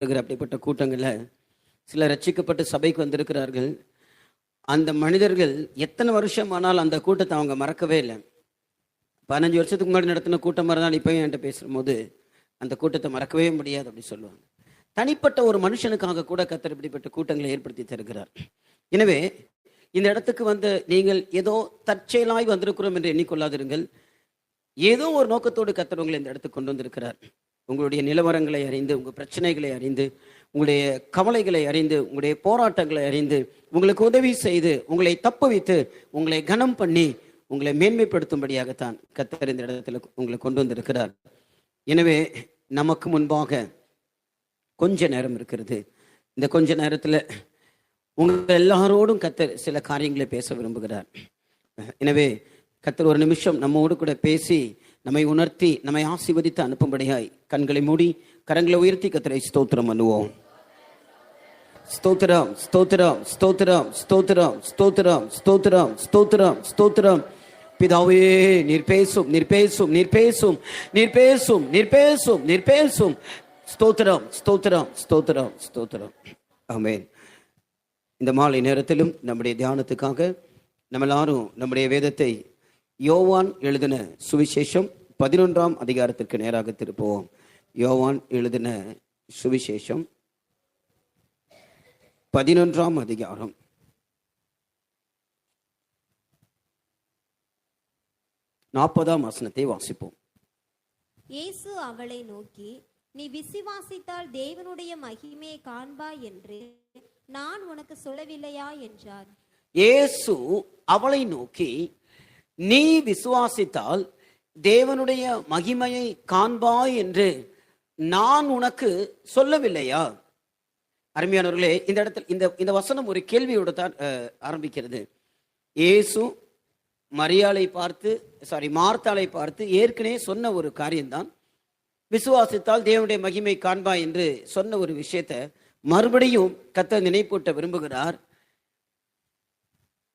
அப்படிப்பட்ட கூட்டங்களில் சில ரட்சிக்கப்பட்டு சபைக்கு வந்திருக்கிறார்கள். அந்த மனிதர்கள் எத்தனை வருஷம் ஆனாலும் அந்த கூட்டத்தை அவங்க மறக்கவே இல்லை. 15 வருஷத்துக்கு முன்னாடி நடத்தின கூட்டமாக இருந்தாலும் இப்போயும் என்கிட்ட பேசும்போது அந்த கூட்டத்தை மறக்கவே முடியாது அப்படி சொல்லுவாங்க. தனிப்பட்ட ஒரு மனுஷனுக்காக கூட கர்த்தர் இப்படிப்பட்ட கூட்டங்களை ஏற்படுத்தி தருகிறார். எனவே இந்த இடத்துக்கு வந்து நீங்கள் ஏதோ தற்செயலாய் வந்திருக்கிறோம் என்று எண்ணிக்கொள்ளாதிருங்கள். ஏதோ ஒரு நோக்கத்தோடு கர்த்தர் உங்களை இந்த இடத்துக்கு கொண்டு வந்திருக்கிறார். உங்களுடைய நிலவரங்களை அறிந்து, உங்கள் பிரச்சனைகளை அறிந்து, உங்களுடைய கவலைகளை அறிந்து, உங்களுடைய போராட்டங்களை அறிந்து, உங்களுக்கு உதவி செய்து, உங்களை தப்புவித்து, உங்களை கனம் பண்ணி, உங்களை மேன்மைப்படுத்தும்படியாகத்தான் கர்த்தர் இந்த இடத்துல உங்களை கொண்டு வந்திருக்கிறார். எனவே நமக்கு முன்பாக கொஞ்ச நேரம் இருக்கிறது. இந்த கொஞ்ச நேரத்தில் உங்கள் எல்லாரோடும் கர்த்தர் சில காரியங்களை பேச விரும்புகிறார். எனவே கர்த்தர் ஒரு நிமிஷம் நம்மோடு கூட பேசி நம்மை உணர்த்தி நம்மை ஆசீர்வதித்து அனுப்பும்படியாய் கண்களை மூடி கரங்களை உயர்த்தி கர்த்தரை ஸ்தோத்திரம் பண்ணுவோம். ஸ்தோத்திரம், ஸ்தோத்திரம், ஸ்தோத்திரம், ஸ்தோத்திரம், ஸ்தோத்திரம், ஸ்தோத்திரம், ஸ்தோத்திரம், ஸ்தோத்திரம். பிதாவே, நீர் பேசும், நீர் பேசும், நீர் பேசும், நீர் பேசும், நீர் பேசும், நீர் பேசும். ஸ்தோத்திரம், ஸ்தோத்திரம், ஸ்தோத்திரம், ஸ்தோத்திரம். ஆமென். இந்த மாலை நேரத்திலும் நம்முடைய தியானத்துக்காக நம்ம எல்லாரும் நம்முடைய வேதத்தை யோவான் எழுதின சுவிசேஷம் 11ஆம் அதிகாரத்திற்கு நேராக திருப்புவோம். யோவான் எழுதின சுவிசேஷம் 11ஆம் அதிகாரம் 40ஆம் வசனத்தை வாசிப்போம். இயேசு அவளை நோக்கி, நீ விசுவாசித்தால் தேவனுடைய மகிமையை காண்பாய் என்று நான் உனக்கு சொல்லவில்லையா என்றார். இயேசு அவளை நோக்கி, நீ விசுவாசித்தால் தேவனுடைய மகிமையை காண்பாய் என்று நான் உனக்கு சொல்லவில்லையா? அருமையானவர்களே, இந்த இடத்துல இந்த வசனம் ஒரு கேள்வியோடு தான் ஆரம்பிக்கிறது. இயேசு மார்த்தாளை பார்த்து ஏற்கனவே சொன்ன ஒரு காரியம்தான். விசுவாசித்தால் தேவனுடைய மகிமை காண்பாய் என்று சொன்ன ஒரு விஷயத்தை மறுபடியும் கர்த்தர் நினைப்பூட்ட விரும்புகிறார்.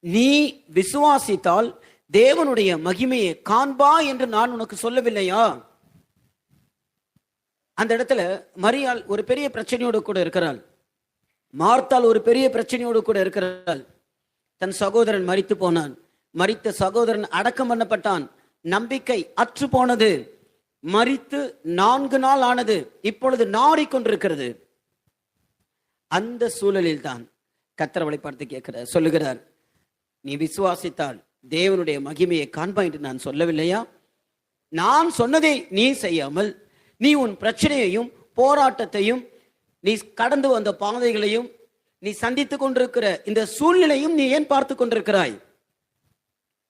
நீ விசுவாசித்தால் தேவனுடைய மகிமையை காண்பா என்று நான் உனக்கு சொல்லவில்லையா? அந்த இடத்துல மரியாள் ஒரு பெரிய பிரச்சனையோடு கூட இருக்கிறாள். மார்த்தாள் ஒரு பெரிய பிரச்சனையோடு கூட இருக்கிறாள். தன் சகோதரன் மரித்து போனான். மரித்த சகோதரன் அடக்கம் பண்ணப்பட்டான். நம்பிக்கை அற்று போனது. மரித்து 4 நாள் ஆனது. இப்பொழுது நாறிக்கொண்டிருக்கிறது. அந்த சூழலில் தான் கர்த்தர் அவளை பார்த்து சொல்லுகிறார், நீ விசுவாசித்தால் தேவனுடைய மகிமையை காண்பாய் என்று நான் சொல்லவில்லையா? நான் சொன்னதை நீ செய்யாமல், நீ உன் பிரச்சனையையும் போராட்டத்தையும், நீ கடந்து வந்த பாதைகளையும், நீ சந்தித்துக் கொண்டிருக்கிற இந்த சூழ்நிலையும் நீ ஏன் பார்த்து கொண்டிருக்கிறாய்?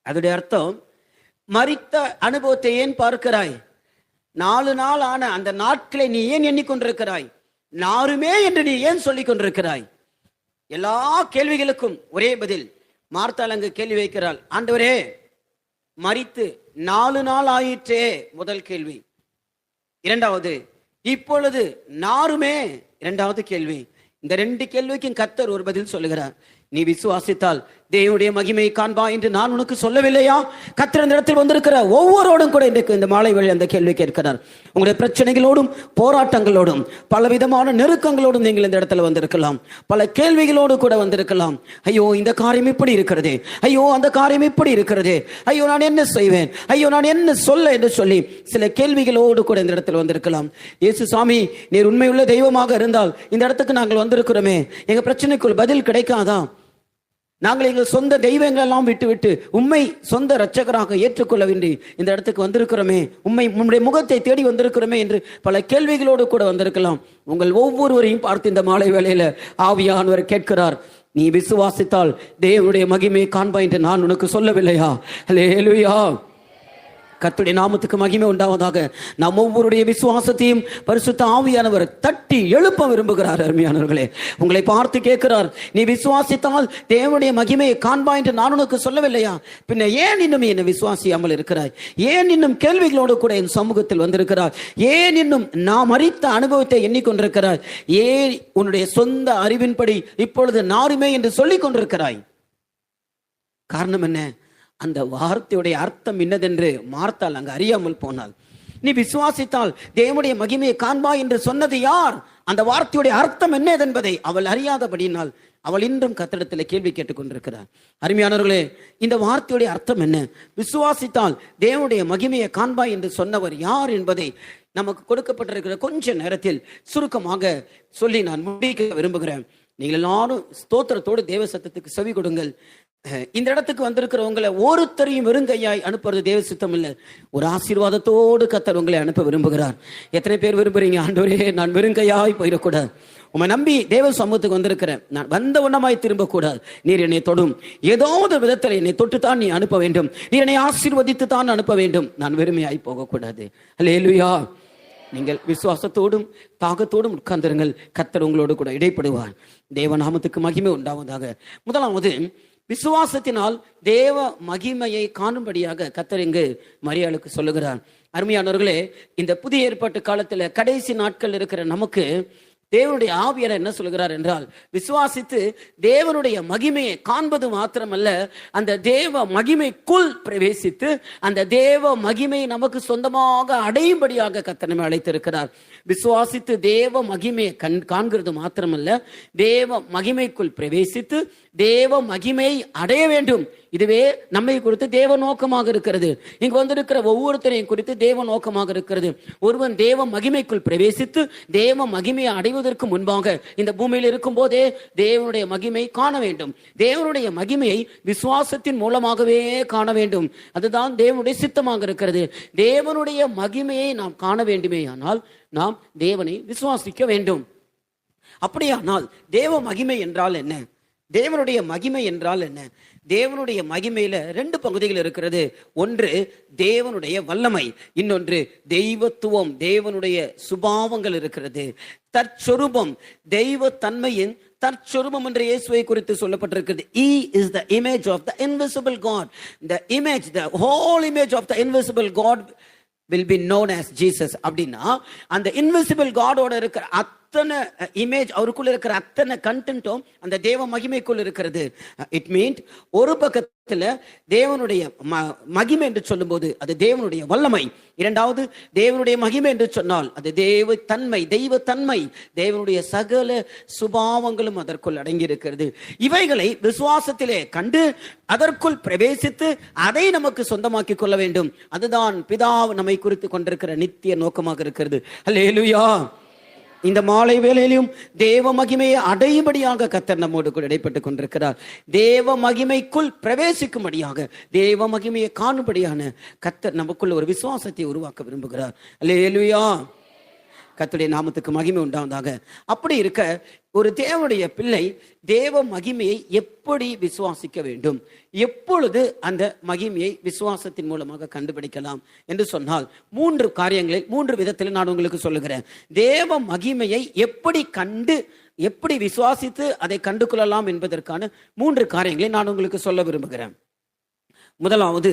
அதோடைய அர்த்தம், மரித்த அனுபவத்தை ஏன் பார்க்கிறாய்? 4 நாள் ஆன அந்த நாட்களை நீ ஏன் எண்ணிக்கொண்டிருக்கிறாய்? நாருமே என்று நீ ஏன் சொல்லிக் கொண்டிருக்கிறாய்? எல்லா கேள்விகளுக்கும் ஒரே பதில். மார்த்தாள் அங்கு கேள்வி வைக்கிறாள், ஆண்டவரே, மரித்து 4 நாள் ஆயிற்றே. முதல் கேள்வி. இரண்டாவது, இப்பொழுது நாருமே. இரண்டாவது கேள்வி. இந்த 2 கேள்விக்கும் கர்த்தர் ஒரு பதில் சொல்லுகிறார். நீ விசுவாசித்தால் தேவனுடைய மகிமையை காண்பா என்று நான் உனக்கு சொல்லவில்லையா? கர்த்தர் இந்த இடத்தில் வந்திருக்கிற ஒவ்வொருவரோடும் கூட இன்றைக்கு இந்த மாலை வேளை அந்த கேள்வி கேட்கிறார். உங்களுடைய பிரச்சனைகளோடும் போராட்டங்களோடும் பலவிதமான நெருக்கங்களோடும் நீங்கள் இந்த இடத்துல வந்திருக்கலாம். பல கேள்விகளோடு கூட வந்திருக்கலாம். ஐயோ, இந்த காரியம் இப்படி இருக்கிறதே, ஐயோ அந்த காரியம் இப்படி இருக்கிறதே, ஐயோ நான் என்ன செய்வேன், ஐயோ நான் என்ன சொல்ல என்று சொல்லி சில கேள்விகளோடு கூட இந்த இடத்துல வந்திருக்கலாம். இயேசு சாமி, நீர் உண்மையுள்ள தெய்வமாக இருந்தால் இந்த இடத்துக்கு நாங்கள் வந்திருக்கிறோமே, எங்க பிரச்சனைக்குள் பதில் கிடைக்காதா? நாங்கள் எங்கள் சொந்த தெய்வங்கள் எல்லாம் விட்டு உண்மை சொந்த இரட்சகராக ஏற்றுக்கொள்ளவின்றி இந்த இடத்துக்கு வந்திருக்கிறோமே, உம்முடைய முகத்தை தேடி வந்திருக்கிறோமே என்று பல கேள்விகளோடு கூட வந்திருக்கலாம். உங்கள் ஒவ்வொருவரையும் பார்த்து இந்த மாலை வேளையில ஆவியானவர் கேட்கிறார், நீ விசுவாசித்தால் தேவனுடைய மகிமையை காண்பாய் என்று நான் உனக்கு சொல்லவில்லையா? அல்லேலூயா. கர்த்தருடைய நாமத்துக்கு மகிமை உண்டாவதாக. நாம் ஒவ்வொருடைய விசுவாசத்தையும் பரிசுத்த ஆவியானவர் தட்டி எழுப்ப விரும்புகிறார். அருமையானவர்களே, உங்களை பார்த்து கேட்கிறார், நீ விசுவாசித்தால் தேவனுடைய மகிமையை காண்பாய் என்று நான் உனக்கு சொல்லவில்லையா? பின்ன ஏன் இன்னும் என்னை விசுவாசியாமல் இருக்கிறாய்? ஏன் இன்னும் கேள்விகளோடு கூட என் சமூகத்தில் வந்திருக்கிறாய்? ஏன் இன்னும் நாம் மரித்த அனுபவத்தை எண்ணிக்கொண்டிருக்கிறாய்? ஏன் உன்னுடைய சொந்த அறிவின்படி இப்பொழுது நாருமே என்று சொல்லிக் கொண்டிருக்கிறாய்? காரணம் என்ன? அந்த வார்த்தையுடைய அர்த்தம் என்னதென்று மார்த்தாள் அங்கு அறியாமல் போனாள். நீ விசுவாசித்தால் தேவனுடைய மகிமையை காண்பாய் என்று சொன்னது யார்? அந்த வார்த்தையுடைய அர்த்தம் என்ன என்பதை அவள் அறியாதபடியினால் அவள் இன்றும் கர்த்தரிடத்தில் கேள்வி கேட்டுக் கொண்டிருக்கிறார். அருமையானவர்களே, இந்த வார்த்தையுடைய அர்த்தம் என்ன? விசுவாசித்தால் தேவனுடைய மகிமையை காண்பாய் என்று சொன்னவர் யார் என்பதை நமக்கு கொடுக்கப்பட்டிருக்கிற கொஞ்ச நேரத்தில் சுருக்கமாக சொல்லி நான் முடிக்க விரும்புகிறேன். நீங்கள் எல்லாரும் ஸ்தோத்திரத்தோடு தேவ சத்தத்துக்கு செவி கொடுங்கள். இந்த இடத்துக்கு வந்திருக்கிறவங்களை ஒருத்தரையும் வெறுங்கையாய் அனுப்புறது தேவ சித்தம் இல்லை. ஒரு ஆசீர்வாதத்தோடு கர்த்தர் உங்களை அனுப்ப விரும்புகிறார். எத்தனை பேர் விரும்புறீங்க? ஆண்டவரே, நான் வெறுங்கையாய் போயிடக்கூடாது, உம்மை நம்பி தேவ சமூகத்துக்கு வந்திருக்கிறேன், நான் வந்த உண்ணமாய் திரும்பக்கூடாது, நீர் என்னை தொடும், ஏதாவது விதத்தில் என்னை தொட்டுத்தான் நீ அனுப்ப வேண்டும், நீர் என்னை ஆசீர்வதித்து தான் அனுப்ப வேண்டும், நான் வெறுமையாய் போகக்கூடாது. அல்லேலூயா. நீங்கள் விசுவாசத்தோடும் தாகத்தோடும் உட்கார்ந்திருங்கள், கர்த்தர் உங்களோடு கூட இடைப்படுவார். தேவநாமத்துக்கு மகிமை உண்டாவதாக. முதலாவது, விசுவாசத்தினால் தேவ மகிமையை காணும்படியாக கர்த்தர் இங்கு மரியாளுக்கு சொல்லுகிறார். அருமையானவர்களே, இந்த புதிய ஏற்பாட்டு காலத்துல கடைசி நாட்கள் இருக்கிற நமக்கு தேவனுடைய ஆவியார் என்ன சொல்கிறார் என்றால், விசுவாசித்து தேவனுடைய மகிமையை காண்பது மாத்திரமல்ல, அந்த தேவ மகிமைக்குள் பிரவேசித்து அந்த தேவ மகிமையை நமக்கு சொந்தமாக அடையும்படியாக கர்த்தர் நம்மை அழைத்திருக்கிறார். விசுவாசித்து தேவ மகிமையை காண்கிறது மாத்திரமல்ல, தேவ மகிமைக்குள் பிரவேசித்து தேவ மகிமையை அடைய வேண்டும். இதுவே நம்மை குறித்து தேவ நோக்கமாக இருக்கிறது. இங்கு வந்திருக்கிற ஒவ்வொருத்தரையும் குறித்து தேவ நோக்கமாக இருக்கிறது. ஒருவன் தேவ மகிமைக்குள் பிரவேசித்து தேவ மகிமையை அடைவதற்கு முன்பாக இந்த பூமியில் இருக்கும் போதே தேவனுடைய மகிமை காண வேண்டும். தேவனுடைய மகிமையை விசுவாசத்தின் மூலமாகவே காண வேண்டும். அதுதான் தேவனுடைய சித்தமாக இருக்கிறது. தேவனுடைய மகிமையை நாம் காண வேண்டுமே ஆனால் நாம் தேவனை விசுவாசிக்க வேண்டும். அப்படியானால் தேவ மகிமை என்றால் என்ன? தேவனுடைய மகிமை என்றால் என்ன? தேவனுடைய மகிமையில ரெண்டு பகுதிகள் இருக்கிறது. ஒன்று தேவனுடைய வல்லமை, இன்னொன்று தெய்வத்துவம், தேவனுடைய சுபாவங்கள் இருக்கிறது. தற்சொரூபம், தெய்வ தன்மையின் தற்சொரூபம் என்று இயேசுவை குறித்து சொல்லப்பட்டிருக்கிறது. He is the image of the invisible God. The image, the whole image of the invisible God will be known as Jesus. அப்படின்னா அந்த இன்விசிபிள் காடோட இருக்கிற அத்தனை இமேஜ், அவருக்குள்ள இருக்கிற அத்தனை கண்டென்ட்டும் அந்த தேவ மகிமைக்குள் இருக்கிறது. இட் மீன்ஸ் ஒரு பக்கத்துல தேவனுடைய மகிமை என்று சொல்லும்போது அது தேவனுடைய வல்லமை. இரண்டாவது, தேவனுடைய மகிமை என்று சொன்னால் அது தெய்வ தன்மை, தேவனுடைய சகல சுபாவங்களும் அதற்குள் அடங்கி இருக்கிறது. இவைகளை விசுவாசத்திலே கண்டு அதற்குள் பிரவேசித்து அதை நமக்கு சொந்தமாக்கி கொள்ள வேண்டும். அதுதான் பிதா நம்மை குறித்து கொண்டிருக்கிற நித்திய நோக்கமாக இருக்கிறது. அல்லேலூயா. இந்த மாலை வேளையிலும் தேவ மகிமையை அடையும்படியாக கர்த்தர் நம்மோடு கூட இடைப்பட்டுக் கொண்டிருக்கிறார். தேவ மகிமைக்குள் பிரவேசிக்கும்படியாக, தேவ மகிமையை காணும்படியான கர்த்தர் நமக்குள்ள ஒரு விசுவாசத்தை உருவாக்க விரும்புகிறார். அல்லேலூயா. கர்த்தருடைய நாமத்துக்கு மகிமை உண்டாவதாக. அப்படி இருக்க ஒரு தேவனுடைய பிள்ளை தேவ மகிமையை எப்படி விசுவாசிக்க வேண்டும், எப்பொழுது அந்த மகிமையை விசுவாசத்தின் மூலமாக கண்டுபிடிக்கலாம் என்று சொன்னால் மூன்று காரியங்களில் மூன்று விதத்தில் நான் உங்களுக்கு சொல்லுகிறேன். தேவ மகிமையை எப்படி கண்டு எப்படி விசுவாசித்து அதை கண்டு கொள்ளலாம் என்பதற்கான மூன்று காரியங்களை நான் உங்களுக்கு சொல்ல விரும்புகிறேன். முதலாவது,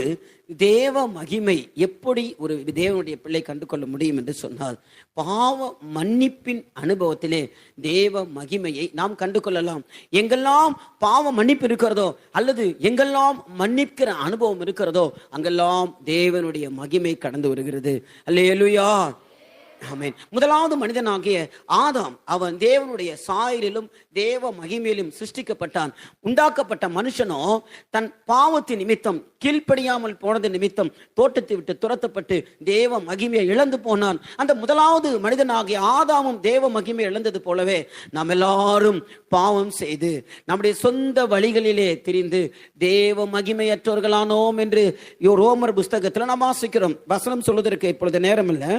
தேவ மகிமை எப்படி ஒரு தேவனுடைய பிள்ளை கண்டு கொள்ள முடியும் என்று சொன்னால், பாவ மன்னிப்பின் அனுபவத்திலே தேவ மகிமையை நாம் கண்டு கொள்ளலாம். எங்கெல்லாம் பாவ மன்னிப்பு இருக்கிறதோ அல்லது எங்கெல்லாம் மன்னிக்கிற அனுபவம் இருக்கிறதோ அங்கெல்லாம் தேவனுடைய மகிமை கடந்து வருகிறது. அல்லேலூயா. ஆமென். முதலாவது மனிதனாகிய ஆதாம், அவன் தேவனுடைய சாயலிலும் தேவ மகிமையிலும் சிருஷ்டிக்கப்பட்டான். உண்டாக்கப்பட்ட மனுஷனோ தன் பாவத்தின் நிமித்தம், கீழ்ப்படியாமல் போனது நிமித்தம் தோட்டத்தை விட்டு துரத்தப்பட்டு தேவ மகிமையை இழந்து போனான். அந்த முதலாவது மனிதனாகிய ஆதாமும் தேவ மகிமையை இழந்தது போலவே நாம் எல்லாரும் பாவம் செய்து நம்முடைய சொந்த வழிகளிலே திரிந்து தேவ மகிமையற்றவர்களானோம் என்று ரோமர் புஸ்தகத்தில் நாம் வாசிக்கிறோம். வசனம் சொல்வதற்கு இப்பொழுது நேரம் இல்லை,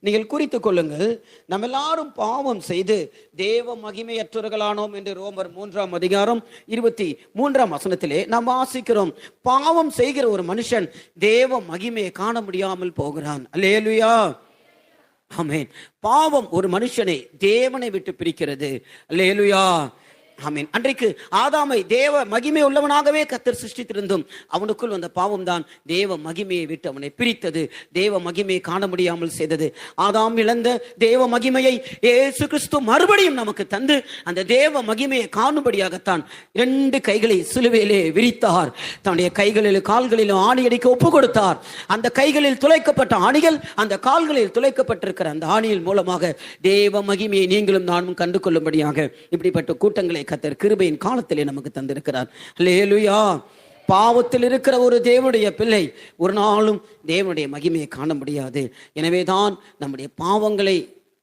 நீங்கள் குறித்துக் கொள்ளுங்கள். நம்ம எல்லாரும் பாவம் செய்து தேவ மகிமையற்றவர்களானோம் என்று ரோமர் 3ஆம் அதிகாரம் 23ஆம் வசனத்திலே நாம் வாசிக்கிறோம். பாவம் செய்கிற ஒரு மனுஷன் தேவ மகிமையை காண முடியாமல் போகிறான். அல்லேலூயா. ஆமென். பாவம் ஒரு மனுஷனை தேவனை விட்டு பிரிக்கிறது. அல்லேலூயா. ஆமீன். அன்றைக்கு ஆதாமை தேவ மகிமை உள்ளவனாகவே கர்த்தர் சிருஷ்டித்திருந்தும் அவனுக்குள் வந்த பாவம் தான் தேவ மகிமையை விட்டு அவனை பிரித்தது, தேவ மகிமையை காண முடியாமல் செய்தது. ஆதாம் இழந்த தேவ மகிமையை இயேசு கிறிஸ்து மறுபடியும் நமக்கு தந்து அந்த தேவ மகிமையை காணும்படியாகத்தான் 2 கைகளை சிலுவையிலே விரித்தார். தன்னுடைய கைகளில் கால்களிலும் ஆணி அடிக்க ஒப்பு கொடுத்தார். அந்த கைகளில் துளைக்கப்பட்ட ஆணிகள் அந்த கால்களில் துளைக்கப்பட்டிருக்கிற அந்த ஆணியின் மூலமாக தேவ மகிமையை நீங்களும் நானும் கண்டு கொள்ளும்படியாக இப்படிப்பட்ட கூட்டங்களை கர்த்தர் கிருபையின் காலத்திலே நமக்கு தந்திருக்கிறார். அல்லேலூயா. பாவத்தில் இருக்கிற ஒரு தேவனுடைய பிள்ளை ஒரு நாளும் தேவனுடைய மகிமையை காண முடியாது. எனவேதான் நம்முடைய பாவங்களை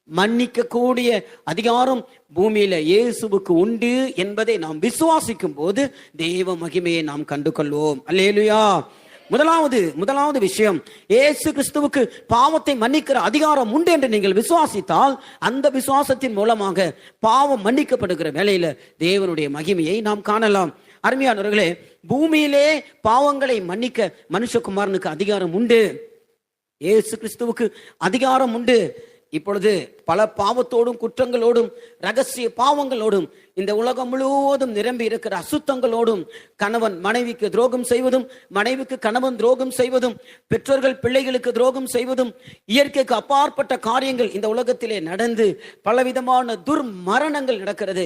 மன்னிக்க கூடிய அதிகாரம் பூமியில இயேசுவுக்கு உண்டு என்பதை நாம் விசுவாசிக்கும் போது தேவ மகிமையை நாம் கண்டு கொள்வோம். அல்லேலூயா. முதலாவது விஷயம், இயேசு கிறிஸ்துவுக்கு பாவத்தை மன்னிக்கிற அதிகாரம் உண்டு என்று நீங்கள் விசுவாசித்தால் அந்த விசுவாசத்தின் மூலமாக பாவம் மன்னிக்கப்படுகிற வேளையில தேவனுடைய மகிமையை நாம் காணலாம். அருமையானவர்களே, பூமியிலே பாவங்களை மன்னிக்க மனுஷகுமாரனுக்கு அதிகாரம் உண்டு, இயேசு கிறிஸ்துவுக்கு அதிகாரம் உண்டு. இப்பொழுது பல பாவத்தோடும் குற்றங்களோடும் ரகசிய பாவங்களோடும் இந்த உலகம் முழுவதும் நிரம்பி இருக்கிற அசுத்தங்களோடும் கணவன் மனைவிக்கு துரோகம் செய்வதும், மனைவிக்கு கணவன் துரோகம் செய்வதும், பெற்றோர்கள் பிள்ளைகளுக்கு துரோகம் செய்வதும், இயற்கைக்கு அப்பாற்பட்ட காரியங்கள் இந்த உலகத்திலே நடந்து பலவிதமான துர்மரணங்கள் நடக்கிறது.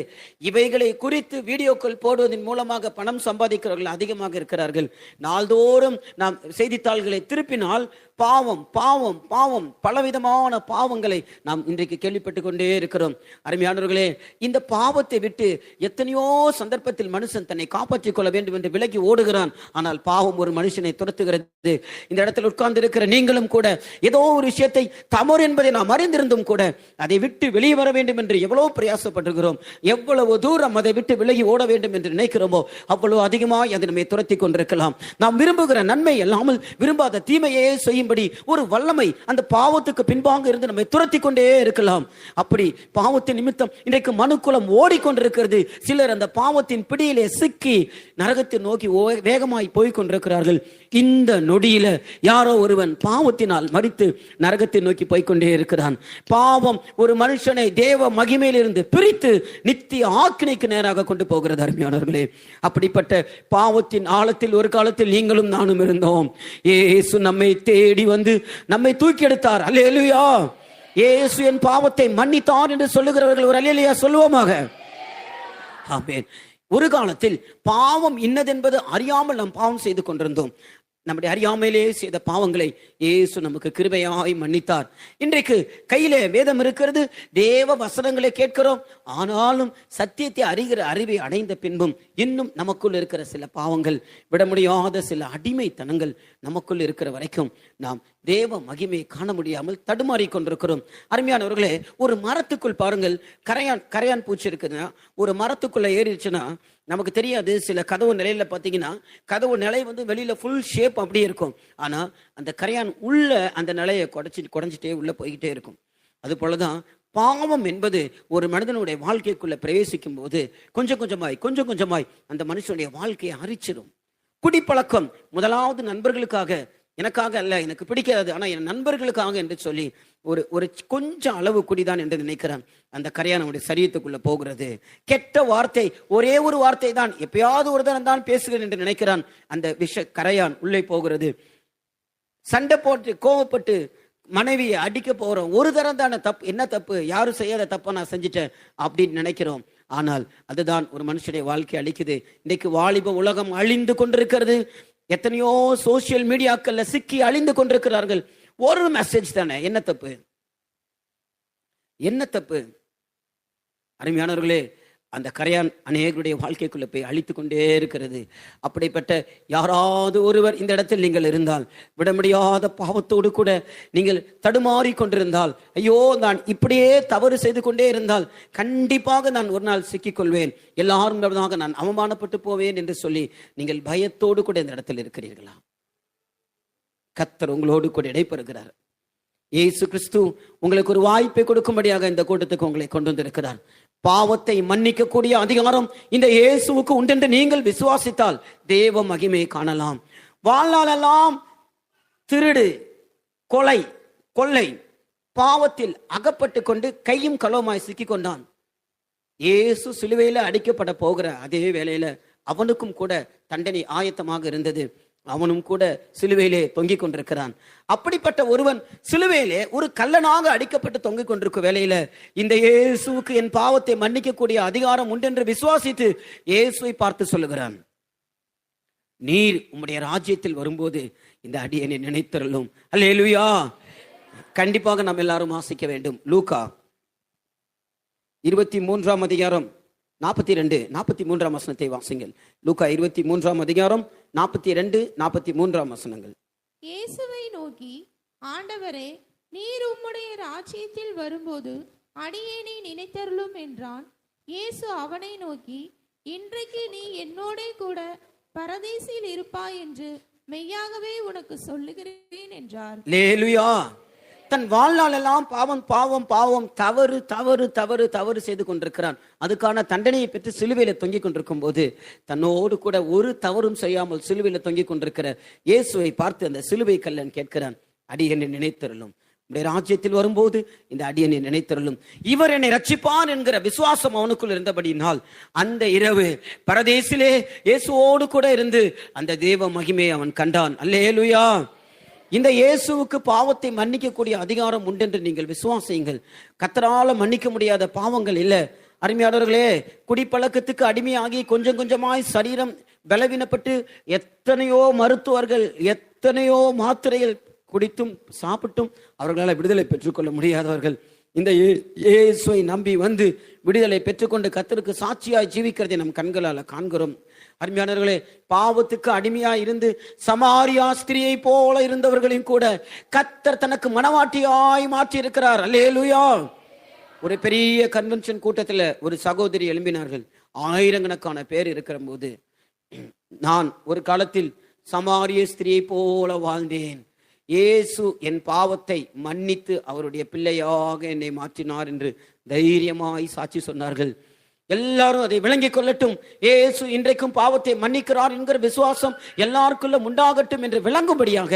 இவைகளை குறித்து வீடியோக்கள் போடுவதன் மூலமாக பணம் சம்பாதிக்கிறவர்கள் அதிகமாக இருக்கிறார்கள். நாள்தோறும் நாம் செய்தித்தாள்களை திருப்பினால் பாவம் பாவம் பாவம் பலவிதமான பாவங்களை நாம் இன்றைக்கு கேள்விப்பட்டு கொண்டே இருக்கிறோம். அருமையானவர்களே, இந்த பாவத்தை விட்டு எத்தனையோ சந்தர்ப்பத்தில் மனுஷன் தன்னை காப்பாற்றிக் கொள்ள வேண்டும் என்று விலகி ஓடுகிறான். ஆனால் பாவம் ஒரு மனுஷனை துரத்துகிறது. இந்த இடத்தில் உட்கார்ந்து இருக்கிற நீங்களும் கூட ஏதோ ஒரு விஷயத்தை தவறு என்பதை நாம் அறிந்திருந்தும் கூட அதை விட்டு வெளியே வர வேண்டும் என்று எவ்வளவு பிரயாசப்படுகிறோம். எவ்வளவு தூரம் அதை விட்டு விலகி ஓட வேண்டும் என்று நினைக்கிறோமோ அவ்வளவு அதிகமாக அதை நம்மை துரத்தி கொண்டிருக்கலாம். நாம் விரும்புகிற நன்மை அல்லாமல் விரும்பாத தீமையே செய்யும்படி ஒரு வல்லமை அந்த பாவத்துக்கு பின்பாக இருந்து நம்மை துரத்தி கொண்டே இருக்கலாம். அப்படி பாவத்தின் நிமித்தம் இன்றைக்கு மனுக்குலம் ஓடிக்கொண்டிருக்கிறது. சிலர் அந்த பாவத்தின் பிடியிலே சிக்கி நரகத்தை நோக்கி வேகமாய் போய்கொண்டிருக்கிறார்கள். இந்த நொடியில யாரோ ஒருவன் பாவத்தினால் மரித்து நரகத்தை நோக்கி போய்கொண்டே இருக்கிறான். பாவம் ஒரு மனுஷனை தேவ மகிமையிலிருந்து பிரித்து நித்திய ஆக்கினைக்கு நேராக கொண்டு போகிறது. அருமையானவர்களே, அப்படிப்பட்ட பாவத்தின் ஆழத்தில் ஒரு காலத்தில் நீங்களும் நானும் இருந்தோம். இயேசு நம்மை தேடி வந்து நம்மை தூக்கி எடுத்தார். அல்லேலூயா. இயேசு என் பாவத்தை மன்னித்தார் என்று சொல்லுகிறவர்கள் ஒரு அல்லேலூயா சொல்லுவோமாக. ஆமென். ஒரு காலத்தில் பாவம் இன்னதென்பது அறியாமல் நாம் பாவம் செய்து கொண்டிருந்தோம். நம்முடைய அறியாமையிலே செய்த பாவங்களை இயேசு நமக்கு கிருபையாய் மன்னித்தார். இன்றைக்கு கையிலே வேதம் இருக்கிறது, தேவ வசனங்களை கேட்கிறோம். ஆனாலும் சத்தியத்தை அறிகிற அறிவை அடைந்த பின்பும் இன்னும் நமக்குள் இருக்கிற சில பாவங்கள், விட முடியாத சில அடிமைத்தனங்கள் நமக்குள் இருக்கிற வரைக்கும் நாம் தேவ மகிமையை காண முடியாமல் தடுமாறி கொண்டிருக்கிறோம். அருமையானவர்களே, ஒரு மரத்துக்குள் பாருங்கள், கரையான் பூச்சி இருக்குதுன்னா ஒரு மரத்துக்குள்ள ஏறிடுச்சுன்னா நமக்கு தெரியாது. சில கதவு நிலையில பார்த்தீங்கன்னா கதவு நிலை வந்து வெளியில ஃபுல் ஷேப் அப்படியே இருக்கும். ஆனா அந்த கரையான் உள்ள அந்த நிலையை குடைஞ்சிட்டே உள்ள போய்கிட்டே இருக்கும். அது போலதான் பாவம் என்பது ஒரு மனிதனுடைய வாழ்க்கைக்குள்ள பிரவேசிக்கும் போது கொஞ்சம் கொஞ்சமாய் அந்த மனுஷனுடைய வாழ்க்கையை அரிச்சிடும். குடிப்பழக்கம் முதலாவது நண்பர்களுக்காக, எனக்காக அல்ல, எனக்கு பிடிக்காது, ஆனா என் நண்பர்களுக்காக என்று சொல்லி ஒரு கொஞ்சம் அளவு குடிதான் என்று நினைக்கிறான். அந்த கரையான் நம்முடைய சரீரத்துக்குள்ள போகிறது. கெட்ட வார்த்தை, ஒரே ஒரு வார்த்தை தான், எப்பயாவது ஒரு தரம் தான் பேசுகிறேன் என்று நினைக்கிறான். அந்த விஷ கரையான் உள்ளே போகிறது. சண்டை போட்டு கோவப்பட்டு மனைவியை அடிக்க போறோம். ஒரு தரம் தானே தப்பு, என்ன தப்பு, யாரும் செய்யாத தப்ப நான் செஞ்சுட்டேன் அப்படின்னு நினைக்கிறோம். ஆனால் அதுதான் ஒரு மனுஷனுடைய வாழ்க்கை அழிக்குது. இன்னைக்கு வாலிப உலகம் அழிந்து கொண்டிருக்கிறது. எத்தனையோ சோசியல் மீடியாக்கள்ல சிக்கி அழிந்து கொண்டிருக்கிறார்கள். ஒரு மெசேஜ் தானே, என்ன தப்பு, என்ன தப்பு? அருமையானவர்களே, அந்த கரையான் அநேகருடைய வாழ்க்கைக்குள்ள போய் அழித்து கொண்டே இருக்கிறது. அப்படிப்பட்ட யாராவது ஒருவர் இந்த இடத்தில் நீங்கள் இருந்தால், விட முடியாத பாவத்தோடு கூட நீங்கள் தடுமாறி கொண்டிருந்தால், ஐயோ நான் இப்படியே தவறு செய்து கொண்டே இருந்தால் கண்டிப்பாக நான் ஒரு நாள் சிக்கிக்கொள்வேன், எல்லாரும் நான் அவமானப்பட்டு போவேன் என்று சொல்லி நீங்கள் பயத்தோடு கூட இந்த இடத்தில் இருக்கிறீர்களா? கர்த்தர் உங்களோடு கூட இடைபெறுகிறார். இயேசு கிறிஸ்து உங்களுக்கு ஒரு வாய்ப்பை கொடுக்கும்படியாக இந்த கூட்டத்துக்கு உங்களை கொண்டு வந்திருக்கிறார். பாவத்தை மன்னிக்கக்கூடிய அதிகாரம் இந்த இயேசுவுக்கு உண்டென்று நீங்கள் விசுவாசித்தால் தேவ மகிமையை காணலாம். வாழ்நாளெல்லாம் திருடு, கொலை, கொள்ளை, பாவத்தில் அகப்பட்டு கொண்டு கையும் களவுமாய் சிக்கி கொண்டான். இயேசு சிலுவையில அடிக்கப்பட போகிற அதே வேளையில அவனுக்கும் கூட தண்டனை ஆயத்தமாக இருந்தது. அவனும் கூட சிலுவையிலே தொங்கிக் கொண்டிருக்கிறான். அப்படிப்பட்ட ஒருவன் சிலுவையிலே ஒரு கள்ளனாக அடிக்கப்பட்டு தொங்கிக் கொண்டிருக்கும் வேளையில இந்த இயேசுவுக்கு என் பாவத்தை மன்னிக்கக்கூடிய அதிகாரம் உண்டென்று விசுவாசித்து இயேசுவை பார்த்து சொல்லுகிறான், நீர் உம்முடைய ராஜ்யத்தில் வரும்போது இந்த அடியனை நினைத்தருளும். அல்லேலூயா. கண்டிப்பாக நாம் எல்லாரும் வாசிக்க வேண்டும். லூக்கா 23ஆம் அதிகாரம் 42, 43ஆம் வசனத்தை வாசிங்கள். லூக்கா 23ஆம் அதிகாரம் 42, 43ஆம் வசனங்கள். இயேசுவை நோக்கி, ஆண்டவரே, நீர் உம்முடைய ராஜ்யத்தில் வரும்போது அடியேனை நினைத்தருளும் என்றான். இயேசு அவனை நோக்கி, இன்றைக்கு நீ என்னோட கூட பரதீசில் இருப்பாய் என்று மெய்யாகவே உனக்கு சொல்லுகிறேன் என்றார். அல்லேலூயா. தன் வாழ்நாள் எல்லாம் பாவம் பாவம் பாவம் தவறு தவறு தவறு தவறு செய்து கொண்டிருக்கிறான். அதுக்கான தண்டனையை பெற்று சிலுவையில தொங்கிக் கொண்டிருக்கும் போது தன்னோடு கூட ஒரு தவறும் செய்யாமல் சிலுவையில தொங்கிக் கொண்டிருக்கிற இயேசுவை பார்த்து அந்த சிலுவை கல்லன் கேட்கிறான், அடியனை நினைத்தருளும், உடைய ராஜ்யத்தில் வரும்போது இந்த அடியனை நினைத்தருளும். இவர் என்னை ரட்சிப்பான் என்கிற விசுவாசம் அவனுக்குள் இருந்தபடியினால் அந்த இரவு பரதேசிலே இயேசுவோடு கூட இருந்து அந்த தேவ மகிமையை அவன் கண்டான். அல்லேலூயா. இந்த இயேசுவுக்கு பாவத்தை மன்னிக்கக்கூடிய அதிகாரம் உண்டென்று நீங்கள் விசுவாசியுங்கள். கர்த்தரால மன்னிக்க முடியாத பாவங்கள் இல்லை. அருமையானவர்களே, குடிப்பழக்கத்துக்கு அடிமையாகி கொஞ்சம் கொஞ்சமாய் சரீரம் பலவீனப்பட்டு எத்தனையோ மருத்துவர்கள் எத்தனையோ மாத்திரைகள் குடித்தும் சாப்பிட்டும் அவர்களால் விடுதலை பெற்றுக்கொள்ள முடியாதவர்கள் இந்த இயேசுவை நம்பி வந்து விடுதலை பெற்றுக்கொண்டு கர்த்தருக்கு சாட்சியாய் ஜீவிக்கிறதை நம் கண்களால் காண்கிறோம். அருமையானவர்களே, பாவத்துக்கு அடிமையாய் இருந்து சமாரியா ஸ்திரியை போல இருந்தவர்களையும் கூட கர்த்தர் தனக்கு மனவாட்டியாய் மாற்றி இருக்கிறார். அல்லேலூயா. ஒரு பெரிய கன்வென்ஷன் கூட்டத்தில் ஒரு சகோதரி எழும்பினார்கள். ஆயிரக்கணக்கான பேர் இருக்கிற போது, நான் ஒரு காலத்தில் சமாரிய ஸ்திரியை போல வாழ்ந்தேன், இயேசு என் பாவத்தை மன்னித்து அவருடைய பிள்ளையாக என்னை மாற்றினார் என்று தைரியமாய் சாட்சி சொன்னார்கள். எல்லாரும் அதை விளங்கிக் கொள்ளட்டும். இயேசு இன்றைக்கும் பாவத்தை மன்னிக்கிறார் என்கிற விசுவாசம் எல்லாருக்குள்ள உண்டாகட்டும் என்று விளங்கும்படியாக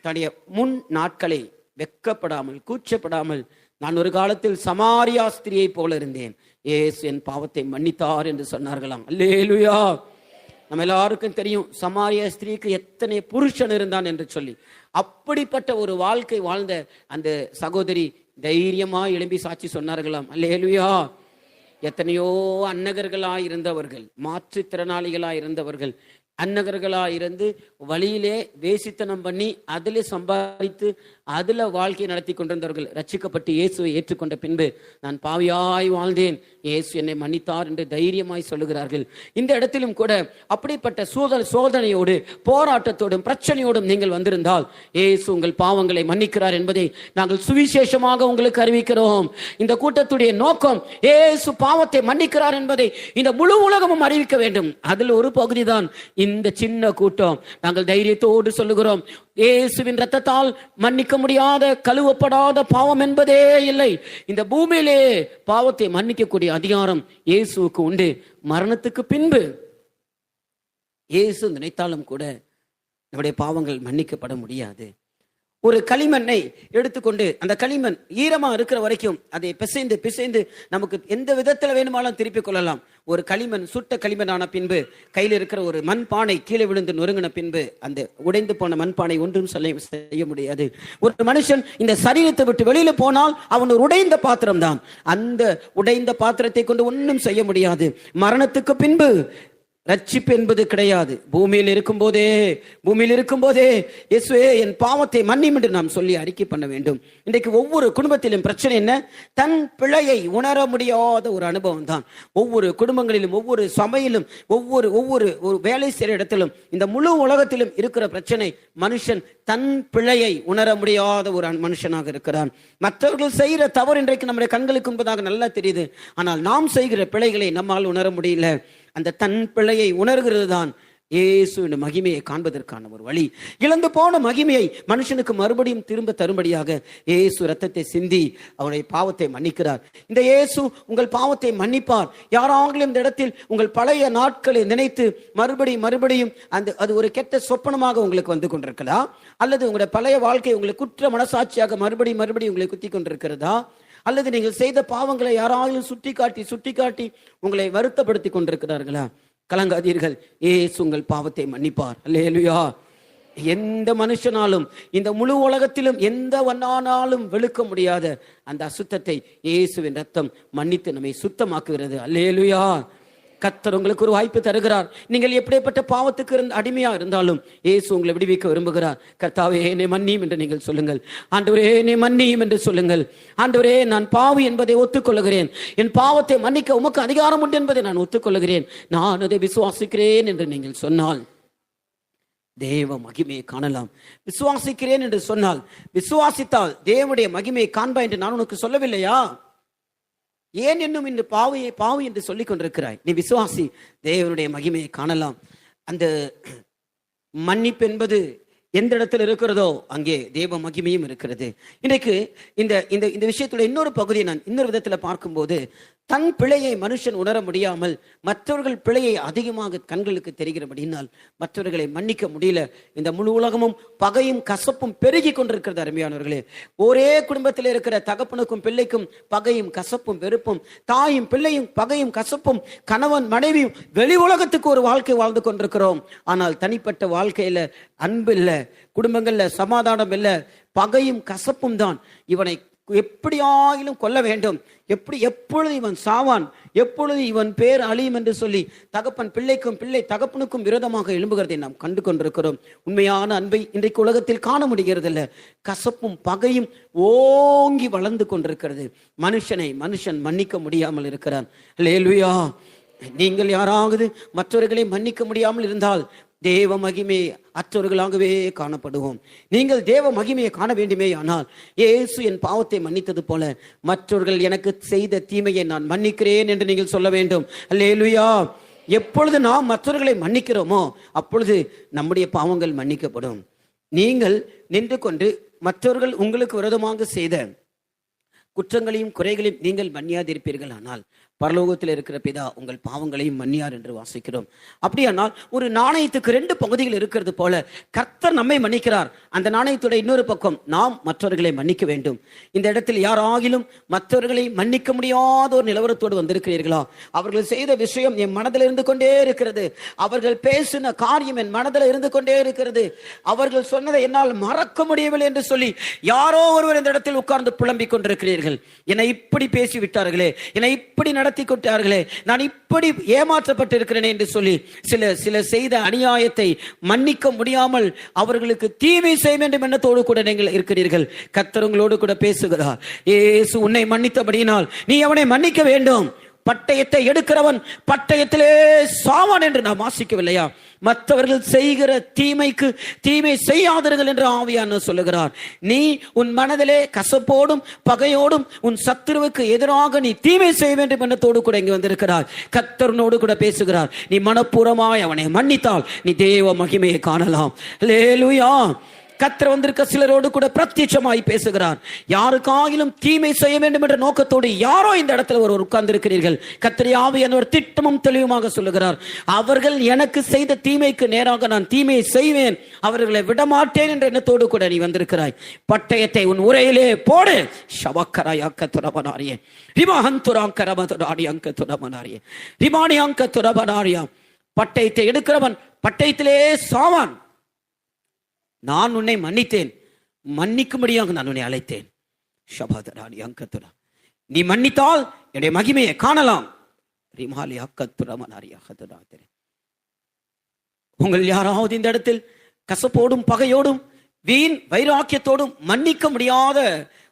தன்னுடைய முன் நாட்களை வெக்கப்படாமல் கூச்சப்படாமல், நான் ஒரு காலத்தில் சமாரியா ஸ்திரியை போல இருந்தேன், இயேசு என் பாவத்தை மன்னித்தார் என்று சொன்னார்களாம். அல்லேலூயா. நம்ம எல்லாருக்கும் தெரியும் சமாரியா ஸ்திரீக்கு எத்தனை புருஷன் இருந்தான் என்று சொல்லி. அப்படிப்பட்ட ஒரு வாழ்க்கை வாழ்ந்த அந்த சகோதரி தைரியமா எழும்பி சாட்சி சொன்னார்களாம். அல்லேலூயா. எத்தனையோ அன்னகர்களாய் இருந்தவர்கள், மாற்றுத்திறனாளிகளாய் இருந்தவர்கள், அன்னகர்களாய் இருந்து வழியிலே வேசித்தனம் பண்ணி அதில் சம்பாதித்து அதில் வாழ்க்கை நடத்தி கொண்டிருந்தவர்கள் ரட்சிக்கப்பட்டு இயேசுவை ஏற்றுக்கொண்ட பின்பு, நான் பாவியாய் வாழ்ந்தேன், இயேசு என்னை மன்னித்தார் என்று தைரியமாய் சொல்லுகிறார்கள். இந்த இடத்திலும் கூட அப்படிப்பட்ட சோதனையோடு போராட்டத்தோடும் பிரச்சனையோடும் நீங்கள் வந்திருந்தால் இயேசு உங்கள் பாவங்களை மன்னிக்கிறார் என்பதை நாங்கள் சுவிசேஷமாக உங்களுக்கு அறிவிக்கிறோம். இந்த கூட்டத்துடைய நோக்கம் இயேசு பாவத்தை மன்னிக்கிறார் என்பதை இந்த முழு உலகமும் அறிவிக்க வேண்டும். அதில் ஒரு பகுதி தான் இந்த சின்ன கூட்டம். நாங்கள் தைரியத்தோடு சொல்லுகிறோம், இயேசுவின் இரத்தத்தால் மன்னிக்க முடியாத கழுவப்படாத பாவம் என்பதே இல்லை. இந்த பூமியிலே பாவத்தை மன்னிக்கக்கூடிய அதிகாரம் இயேசுவுக்கு உண்டு. மரணத்துக்கு பின்பு இயேசு நினைத்தாலும் கூட நம்முடைய பாவங்கள் மன்னிக்கப்பட முடியாது. ஒரு களிமண்ணை எடுத்துக்கொண்டு அந்த களிமண் ஈரமா இருக்கிற வரைக்கும் அதை பிசைந்து பிசைந்து நமக்கு எந்த விதத்தில் வேணுமாலும் திருப்பிக் கொள்ளலாம். ஒரு களிமண் சுட்ட களிமண்ணான பின்பு கையில் இருக்கிற ஒரு மண்பானை கீழே விழுந்து நொறுங்கின பின்பு அந்த உடைந்து போன மண்பானை ஒன்றும் செய்ய முடியாது. ஒரு மனுஷன் இந்த சரீரத்தை விட்டு வெளியில போனால் அவன் ஒரு உடைந்த பாத்திரம் தான். அந்த உடைந்த பாத்திரத்தை கொண்டு ஒன்றும் செய்ய முடியாது. மரணத்துக்கு பின்பு ரட்சிப்பு என்பது கிடையாது. பூமியில் இருக்கும் போதே இயேசுவே என் பாவத்தை மன்னியும் என்று நாம் சொல்லி அறிக்கை பண்ண வேண்டும். இன்றைக்கு ஒவ்வொரு குடும்பத்திலும் பிரச்சனை என்ன? தன் பிழையை உணர முடியாத ஒரு அனுபவம் தான். ஒவ்வொரு குடும்பங்களிலும் ஒவ்வொரு சபையிலும் ஒவ்வொரு வேலை செய்கிற இடத்திலும் இந்த முழு உலகத்திலும் இருக்கிற பிரச்சனை, மனுஷன் தன் பிழையை உணர முடியாத ஒரு மனுஷனாக இருக்கிறான். மற்றவர்கள் செய்கிற தவறு இன்றைக்கு நம்முடைய கண்களுக்கு முன்பதாக நல்லா தெரியுது. ஆனால் நாம் செய்கிற பிழைகளை நம்மால் உணர முடியல. அந்த தன் பிழையை உணர்கிறது தான் இயேசுவின் மகிமையை காண்பதற்கான ஒரு வழி. இழந்து போன மகிமையை மனுஷனுக்கு மறுபடியும் திரும்ப தரும்படியாக இயேசு இரத்தத்தை சிந்தி அவருடைய பாவத்தை மன்னிக்கிறார். இந்த இயேசு உங்கள் பாவத்தை மன்னிப்பார். யாராங்களும் இந்த இடத்தில் உங்கள் பழைய நாட்களை நினைத்து மறுபடியும் அது ஒரு கெட்ட சொப்பனமாக உங்களுக்கு வந்து கொண்டிருக்கிறதா? அல்லது உங்களுடைய பழைய வாழ்க்கை உங்களுக்கு குற்ற மனசாட்சியாக மறுபடியும் உங்களை குத்தி கொண்டிருக்கிறதா? அல்லது நீங்கள் செய்த பாவங்களை யாராலும் சுட்டி காட்டி உங்களை வருத்தப்படுத்தி கொண்டிருக்கிறார்களா? கலங்காதீர்கள், இயேசு உங்கள் பாவத்தை மன்னிப்பார். அல்லேலூயா. எந்த மனுஷனாலும் இந்த முழு உலகத்திலும் எந்த வண்ணானாலும் வெளுக்க முடியாத அந்த அசுத்தத்தை இயேசுவின் ரத்தம் மன்னித்து நம்மை சுத்தமாக்குகிறது. அல்லேலூயா. கர்த்தர் உங்களுக்கு ஒரு வாய்ப்பு தருகிறார். நீங்கள் எப்படிப்பட்ட பாவத்துக்கு அடிமையா இருந்தாலும் இயேசு உங்களை விடுவிக்க விரும்புகிறார். கர்த்தாவே என்னை மன்னியும் என்று நீங்கள் சொல்லுங்கள். ஆண்டவரே என்னை மன்னியும் என்று சொல்லுங்கள். ஆண்டவரே நான் பாவி என்பதை ஒத்துக்கொள்கிறேன், என் பாவத்தை மன்னிக்க உமக்கு அதிகாரம் உண்டு என்பதை நான் ஒத்துக்கொள்கிறேன், நான் அதை விசுவாசிக்கிறேன் என்று நீங்கள் சொன்னால் தேவ மகிமையை காணலாம். விசுவாசிக்கிறேன் என்று சொன்னால், விசுவாசித்தால் தேவனுடைய மகிமையை காண்பா என்று நான் உனக்கு சொல்லவில்லையா? ஏன் என்னும் இந்த பாவி என்று சொல்லிக் கொண்டிருக்கிறாய்? நீ விசுவாசி, தேவனுடைய மகிமையை காணலாம். அந்த மன்னிப்பு என்பது எந்த இடத்துல இருக்கிறதோ அங்கே தேவ மகிமையும் இருக்கிறது. இன்றைக்கு இந்த இந்த விஷயத்துல இன்னொரு பகுதியை நான் இன்னொரு விதத்துல பார்க்கும்போது, தன் பிழையை மனுஷன் உணர முடியாமல் மற்றவர்கள் பிழையை அதிகமாக கண்களுக்கு தெரிகிறபடினால் மற்றவர்களை மன்னிக்க முடியல. இந்த முழு உலகமும் பகையும் கசப்பும் பெருகி கொண்டிருக்கிறது. அருமையானவர்களே, ஒரே குடும்பத்தில் இருக்கிற தகப்பனுக்கும் பிள்ளைக்கும் பகையும் கசப்பும் வெறுப்பும், தாயும் பிள்ளையும் பகையும் கசப்பும், கணவன் மனைவியும், வெளி உலகத்துக்கு ஒரு வாழ்க்கை வாழ்ந்து கொண்டிருக்கிறோம். ஆனால் தனிப்பட்ட வாழ்க்கையில அன்பு இல்லை, குடும்பங்கள்ல சமாதானம் இல்லை, பகையும் கசப்பும் தான். இவனை எப்படியாயிலும் கொல்ல வேண்டும், எப்பொழுது இவன் சாவான், எப்பொழுது இவன் பேர் அழியும் என்று சொல்லி தகப்பன் பிள்ளைக்கும் பிள்ளை தகப்பனுக்கும் விரோதமாக எழும்புகிறதை நாம் கண்டு கொண்டிருக்கிறோம். உண்மையான அன்பை இன்றைக்கு உலகத்தில் காண முடிகிறது இல்லை. கசப்பும் பகையும் ஓங்கி வளர்ந்து கொண்டிருக்கிறது. மனுஷன் மன்னிக்க முடியாமல் இருக்கிறான். அல்லேலூயா. நீங்கள் யாராவது மற்றவர்களை மன்னிக்க முடியாமல் இருந்தால் தேவ மகிமை அற்றவர்களாகவே காணப்படுவோம். நீங்கள் தேவ மகிமையை காண வேண்டுமே ஆனால் இயேசு என் பாவத்தை மன்னித்தது போல மற்றவர்கள் எனக்கு செய்த தீமையை நான் மன்னிக்கிறேன் என்று நீங்கள் சொல்ல வேண்டும். அல்லேலூயா. எப்பொழுது நாம் மற்றவர்களை மன்னிக்கிறோமோ அப்பொழுது நம்முடைய பாவங்கள் மன்னிக்கப்படும். நீங்கள் நின்று கொண்டு மற்றவர்கள் உங்களுக்கு விரோதமாக செய்த குற்றங்களையும் குறைகளையும் நீங்கள் மன்னியாதிருப்பீர்கள் ஆனால் பரலோகத்தில் இருக்கிற பிதா உங்கள் பாவங்களையும் மன்னியார் என்று வாசிக்கிறோம். அப்படியானால் ஒரு நாணயத்துக்கு 2 பகுதிகள் இருக்கிறது போல கர்த்தர் நம்மை மன்னிக்கிறார். அந்த நாணயத்துடைய இன்னொரு பக்கம் நாம் மற்றவர்களை மன்னிக்க வேண்டும். இந்த இடத்தில் யாராகிலும் மற்றவர்களை மன்னிக்க முடியாத ஒரு நிலவரத்தோடு வந்திருக்கிறீர்களா? அவர்கள் செய்த விஷயம் என் மனதில் இருந்து கொண்டே இருக்கிறது, அவர்கள் பேசின காரியம் என் மனதில் இருந்து கொண்டே இருக்கிறது, அவர்கள் சொன்னதை என்னால் மறக்க முடியவில்லை என்று சொல்லி யாரோ ஒருவர் இந்த இடத்தில் உட்கார்ந்து புலம்பிக் கொண்டிருக்கிறீர்கள். என்னை இப்படி பேசிவிட்டார்களே, என்னை இப்படி நடத்தி கொண்டார்களே, நான் இப்படி ஏமாற்றப்பட்டிருக்கிறேன் என்று சொல்லி சில செய்த அநியாயத்தை மன்னிக்க முடியாமல் அவர்களுக்கு தீமை செய்ய வேண்டும் எண்ணத்தோடு கூட நீங்கள் இருக்கிறீர்கள். கர்த்தர் உங்களோடு கூட பேசுகிறார். இயேசு உன்னை மன்னித்தபடியினால் நீ அவனை மன்னிக்க வேண்டும். பட்டயத்தை எடுக்கிறவன் பட்டயத்திலே சாவான் என்று நாம் வாசிக்கவில்லையா? மற்றவர்கள் செய்கிற தீமைக்கு தீமை செய்யாதீர்கள் என்று ஆவியானவர் சொல்லுகிறார். நீ உன் மனதிலே கசப்போடும் பகையோடும் உன் சத்துருவுக்கு எதிராக நீ தீமை செய்ய வேண்டும் எண்ணத்தோடு கூட இங்கே வந்திருக்கிறார். கர்த்தரோடு கூட பேசுகிறார். நீ மனப்பூர்வமாய் அவனை மன்னித்தால் நீ தேவ மகிமையை காணலாம். அல்லேலூயா. கர்த்தர் வந்திருக்க சிலரோடு கூட பிரத்யட்சமாய் பேசுகிறார். யாருக்காகிலும் தீமை செய்ய வேண்டும் என்ற நோக்கத்தோடு யாரோ இந்த இடத்துல ஒரு உட்கார்ந்து இருக்கிறீர்கள். கர்த்தர் ஆவியானவர் திட்டமும் தெளிவுமாக சொல்லுகிறார். அவர்கள் எனக்கு செய்த தீமைக்கு நேராக நான் தீமையை செய்வேன், அவர்களை விடமாட்டேன் என்ற எண்ணத்தோடு கூட நீ வந்திருக்கிறாய். பட்டயத்தை உன் உரையிலே போடு. ஷவக்கராயக்கத்துரபனாரியே ரிமஹந்துராங்கரபதுராடியங்கத்துரபனாரியே ரிமானியங்கத்துரபனாரியா. பட்டயத்தை எடுக்கிறவன் பட்டயத்திலே சாவான். நான் உன்னை மன்னித்தேன், மன்னிக்கும்படியாக நான் உன்னை அழைத்தேன். ஷபாதராணி அங்கத்துரா. நீ மன்னித்தால் என்னுடைய மகிமையை காணலாம். ரிமாலி அக்கத்துரமனாரியாக. உங்கள் யாராவது இந்த இடத்தில் கசப்போடும் பகையோடும் வீண் வைராக்கியத்தோடும் மன்னிக்க முடியாத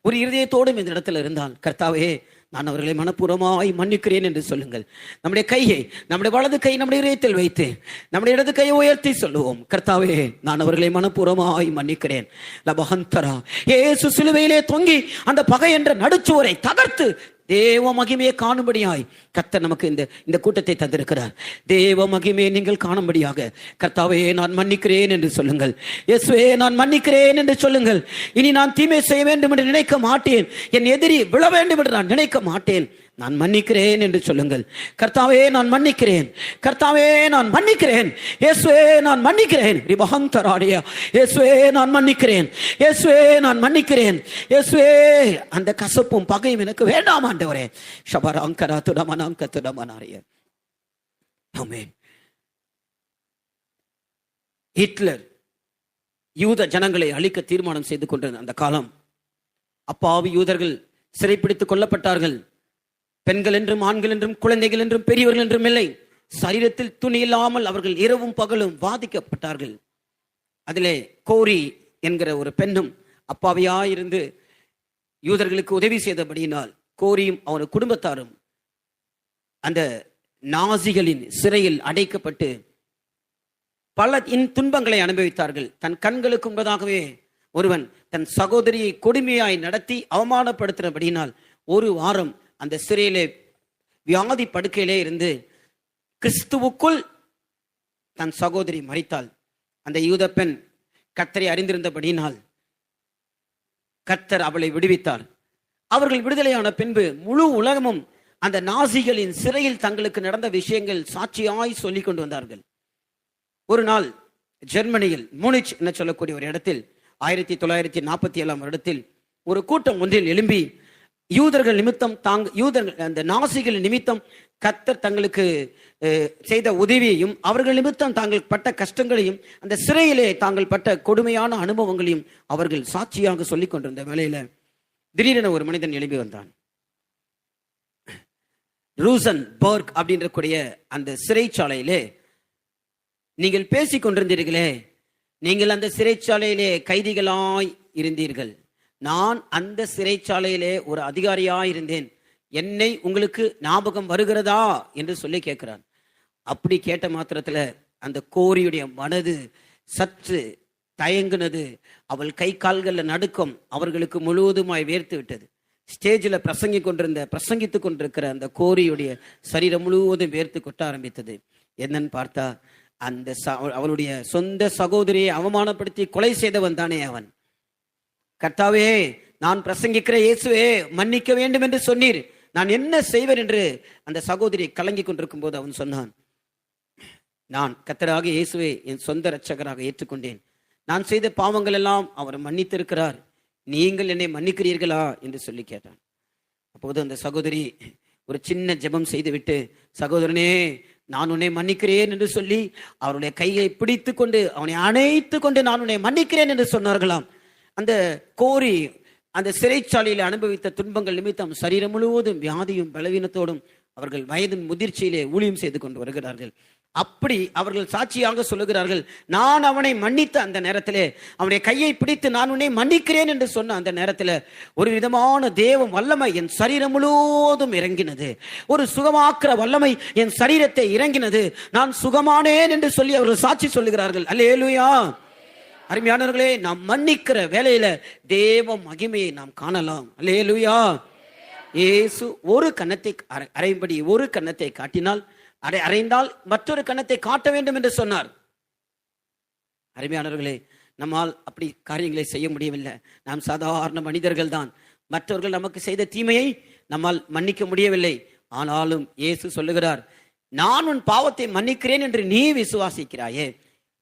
ஒரு இருதயத்தோடும் இந்த இடத்துல இருந்தால், கர்த்தாவே நான் அவர்களை மனப்பூர்வமாய் மன்னிக்கிறேன் என்று சொல்லுங்கள். நம்முடைய கையை, நம்முடைய வலது கை நம்முடைய இதயத்தில் வைத்து நம்முடைய இடது கையை உயர்த்தி சொல்லுவோம். கர்த்தாவே நான் அவர்களை மனப்பூர்வமாய் மன்னிக்கிறேன். லபஹந்தரா. இயேசு சிலுவையிலே தொங்கி அந்த பகை என்ற நடுச்சுவரை தகர்த்து தேவ மகிமையை காணும்படியாய் கர்த்தர் நமக்கு இந்த கூட்டத்தை தந்திருக்கிறார். தேவ மகிமையை நீங்கள் காணும்படியாக கர்த்தாவே நான் மன்னிக்கிறேன் என்று சொல்லுங்கள். இயேசுவே நான் மன்னிக்கிறேன் என்று சொல்லுங்கள். இனி நான் தீமை செய்ய வேண்டும் என்று நினைக்க மாட்டேன், என் எதிரி விழ வேண்டும் என்று நான் நினைக்க மாட்டேன். நான் மன்னிக்கிறேன் என்று சொல்லுங்கள். கர்த்தாவே நான் மன்னிக்கிறேன், கர்த்தாவே நான் மன்னிக்கிறேன், இயேசுவே நான் மன்னிக்கிறேன், ரிபஹந்தராடியா, இயேசுவே நான் மன்னிக்கிறேன், இயேசுவே நான் மன்னிக்கிறேன், இயேசுவே அந்த கசப்பும் பகையும் எனக்கு வேண்டாம் ஆண்டவரே. ஷபராங்கரா துடமனாங்க துடமனாரிய. ஆமென். ஹிட்லர் யூத ஜனங்களை அழிக்க தீர்மானம் செய்து கொண்டிருந்த அந்த காலம், அப்பாவி யூதர்கள் சிறைப்பிடித்துக் கொல்லப்பட்டார்கள். பெண்கள் என்றும் ஆண்கள் என்றும் குழந்தைகள் என்றும் பெரியவர்கள் என்றும் இல்லை, சரீரத்தில் துணி இல்லாமல் அவர்கள் இரவும் பகலும் வாதிக்கப்பட்டார்கள். அதிலே கோரி என்கிற ஒரு பெண்ணும் அப்பாவியாயிருந்து யூதர்களுக்கு உதவி செய்தபடியினால் கோரியும் அவன் குடும்பத்தாரும் அந்த நாசிகளின் சிறையில் அடைக்கப்பட்டு பல துன்பங்களை அனுபவித்தார்கள். தன் கண்களுக்கு முன்பதாகவே ஒருவன் தன் சகோதரியை கொடுமையாய் நடத்தி அவமானப்படுத்தினபடியினால் ஒரு வாரம் அந்த சிறையிலே வியாதி படுக்கையிலே இருந்து கிறிஸ்துவுக்குள் தன் சகோதரி மரித்தாள். அந்த யூத பெண் கர்த்தரை அறிந்திருந்தபடியினால் கர்த்தர் அவளை விடுவித்தார். அவர்கள் விடுதலையான பின்பு முழு உலகமும் அந்த நாசிகளின் சிறையில் தங்களுக்கு நடந்த விஷயங்கள் சாட்சியாய் சொல்லிக் கொண்டு வந்தார்கள். ஒரு நாள் ஜெர்மனியில் மூனிச் என சொல்லக்கூடிய ஒரு இடத்தில் 1947 வருடத்தில் ஒரு கூட்டம் ஒன்றில் எழும்பி யூதர்கள் நிமித்தம் யூதர்கள் அந்த நாசிகள் நிமித்தம் கர்த்தர் தங்களுக்கு செய்த உதவியையும் அவர்கள் நிமித்தம் தாங்கள் பட்ட கஷ்டங்களையும் அந்த சிறையிலே தாங்கள் பட்ட கொடுமையான அனுபவங்களையும் அவர்கள் சாட்சியாக சொல்லிக் கொண்டிருந்த வேளையில திடீரென ஒரு மனிதன் எழுப்பி வந்தான். ரூசன் பர்க் அப்படின்ற கூடிய அந்த சிறைச்சாலையிலே நீங்கள் பேசிக் கொண்டிருந்தீர்களே, நீங்கள் அந்த சிறைச்சாலையிலே கைதிகளாய் இருந்தீர்கள், நான் அந்த சிறைச்சாலையிலே ஒரு அதிகாரியாய் இருந்தேன், என்னை உங்களுக்கு ஞாபகம் வருகிறதா என்று சொல்லி கேட்கிறான். அப்படி கேட்ட மாத்திரத்துல அந்த கோரியுடைய மனது சற்று தயங்குனது. அவள் கை கால்கள்ல நடுக்கம் அவர்களுக்கு முழுவதுமாய் வேர்த்து விட்டது. ஸ்டேஜில் பிரசங்கித்துக் கொண்டிருக்கிற அந்த கோரியுடைய சரீரம் முழுவதும் வேர்த்து கொட்ட ஆரம்பித்தது. என்னன்னு பார்த்தா அந்த அவளுடைய சொந்த சகோதரியை அவமானப்படுத்தி கொலை செய்தவன் தானே அவன். கர்த்தாவே, நான் பிரசங்கிக்கிற இயேசுவே மன்னிக்க வேண்டும் என்று சொன்னீர், நான் என்ன செய்வேன் என்று அந்த சகோதரி கலங்கி கொண்டிருக்கும் போது அவன் சொன்னான், நான் கர்த்தராக இயேசுவே என் சொந்த இரட்சகராக ஏற்றுக்கொண்டேன், நான் செய்த பாவங்கள் எல்லாம் அவர் மன்னித்திருக்கிறார், நீங்கள் என்னை மன்னிக்கிறீர்களா என்று சொல்லி கேட்டான். அப்போது அந்த சகோதரி ஒரு சின்ன ஜெபம் செய்துவிட்டு, சகோதரனே நான் உன்னை மன்னிக்கிறேன் என்று சொல்லி அவருடைய கையை பிடித்து கொண்டு அவனை அணைத்து கொண்டு நான் உன்னை மன்னிக்கிறேன் என்று சொன்னார்களாம். அந்த கோரி அந்த சிறைச்சாலையில் அனுபவித்த துன்பங்கள் நிமித்தம் சரீரம் முழுவதும் வியாதியும் பலவீனத்தோடும் அவர்கள் வயதின் முதிர்ச்சியிலே ஊழியம் செய்து கொண்டு வருகிறார்கள். அப்படி அவர்கள் சாட்சியாக சொல்லுகிறார்கள், நான் அவனை மன்னித்த அந்த நேரத்திலே, அவனுடைய கையை பிடித்து நான் உன்னை மன்னிக்கிறேன் என்று சொன்ன அந்த நேரத்தில் ஒரு விதமான தேவ வல்லமை என் சரீரம் முழுவதும் இறங்கினது. ஒரு சுகமாக்குற வல்லமை என் சரீரத்தை இறங்கினது. நான் சுகமானேன் என்று சொல்லி அவர்கள் சாட்சி சொல்லுகிறார்கள். அல்லேலூயா. அருமையானவர்களே, நாம் மன்னிக்கிற வேளையில தேவ மகிமையை நாம் காணலாம். அல்லேலூயா. இயேசு ஒரு கன்னத்தை அறையும்படி ஒரு கன்னத்தை காட்டினால் அறைந்தால் மற்றொரு கன்னத்தை காட்ட வேண்டும் என்று சொன்னார். அருமையானவர்களே, நம்மால் அப்படி காரியங்களை செய்ய முடியவில்லை. நாம் சாதாரண மனிதர்கள் தான். மற்றவர்கள் நமக்கு செய்த தீமையை நம்மால் மன்னிக்க முடியவில்லை. ஆனாலும் இயேசு சொல்லுகிறார், நான் உன் பாவத்தை மன்னிக்கிறேன் என்று நீ விசுவாசிக்கிறாயே,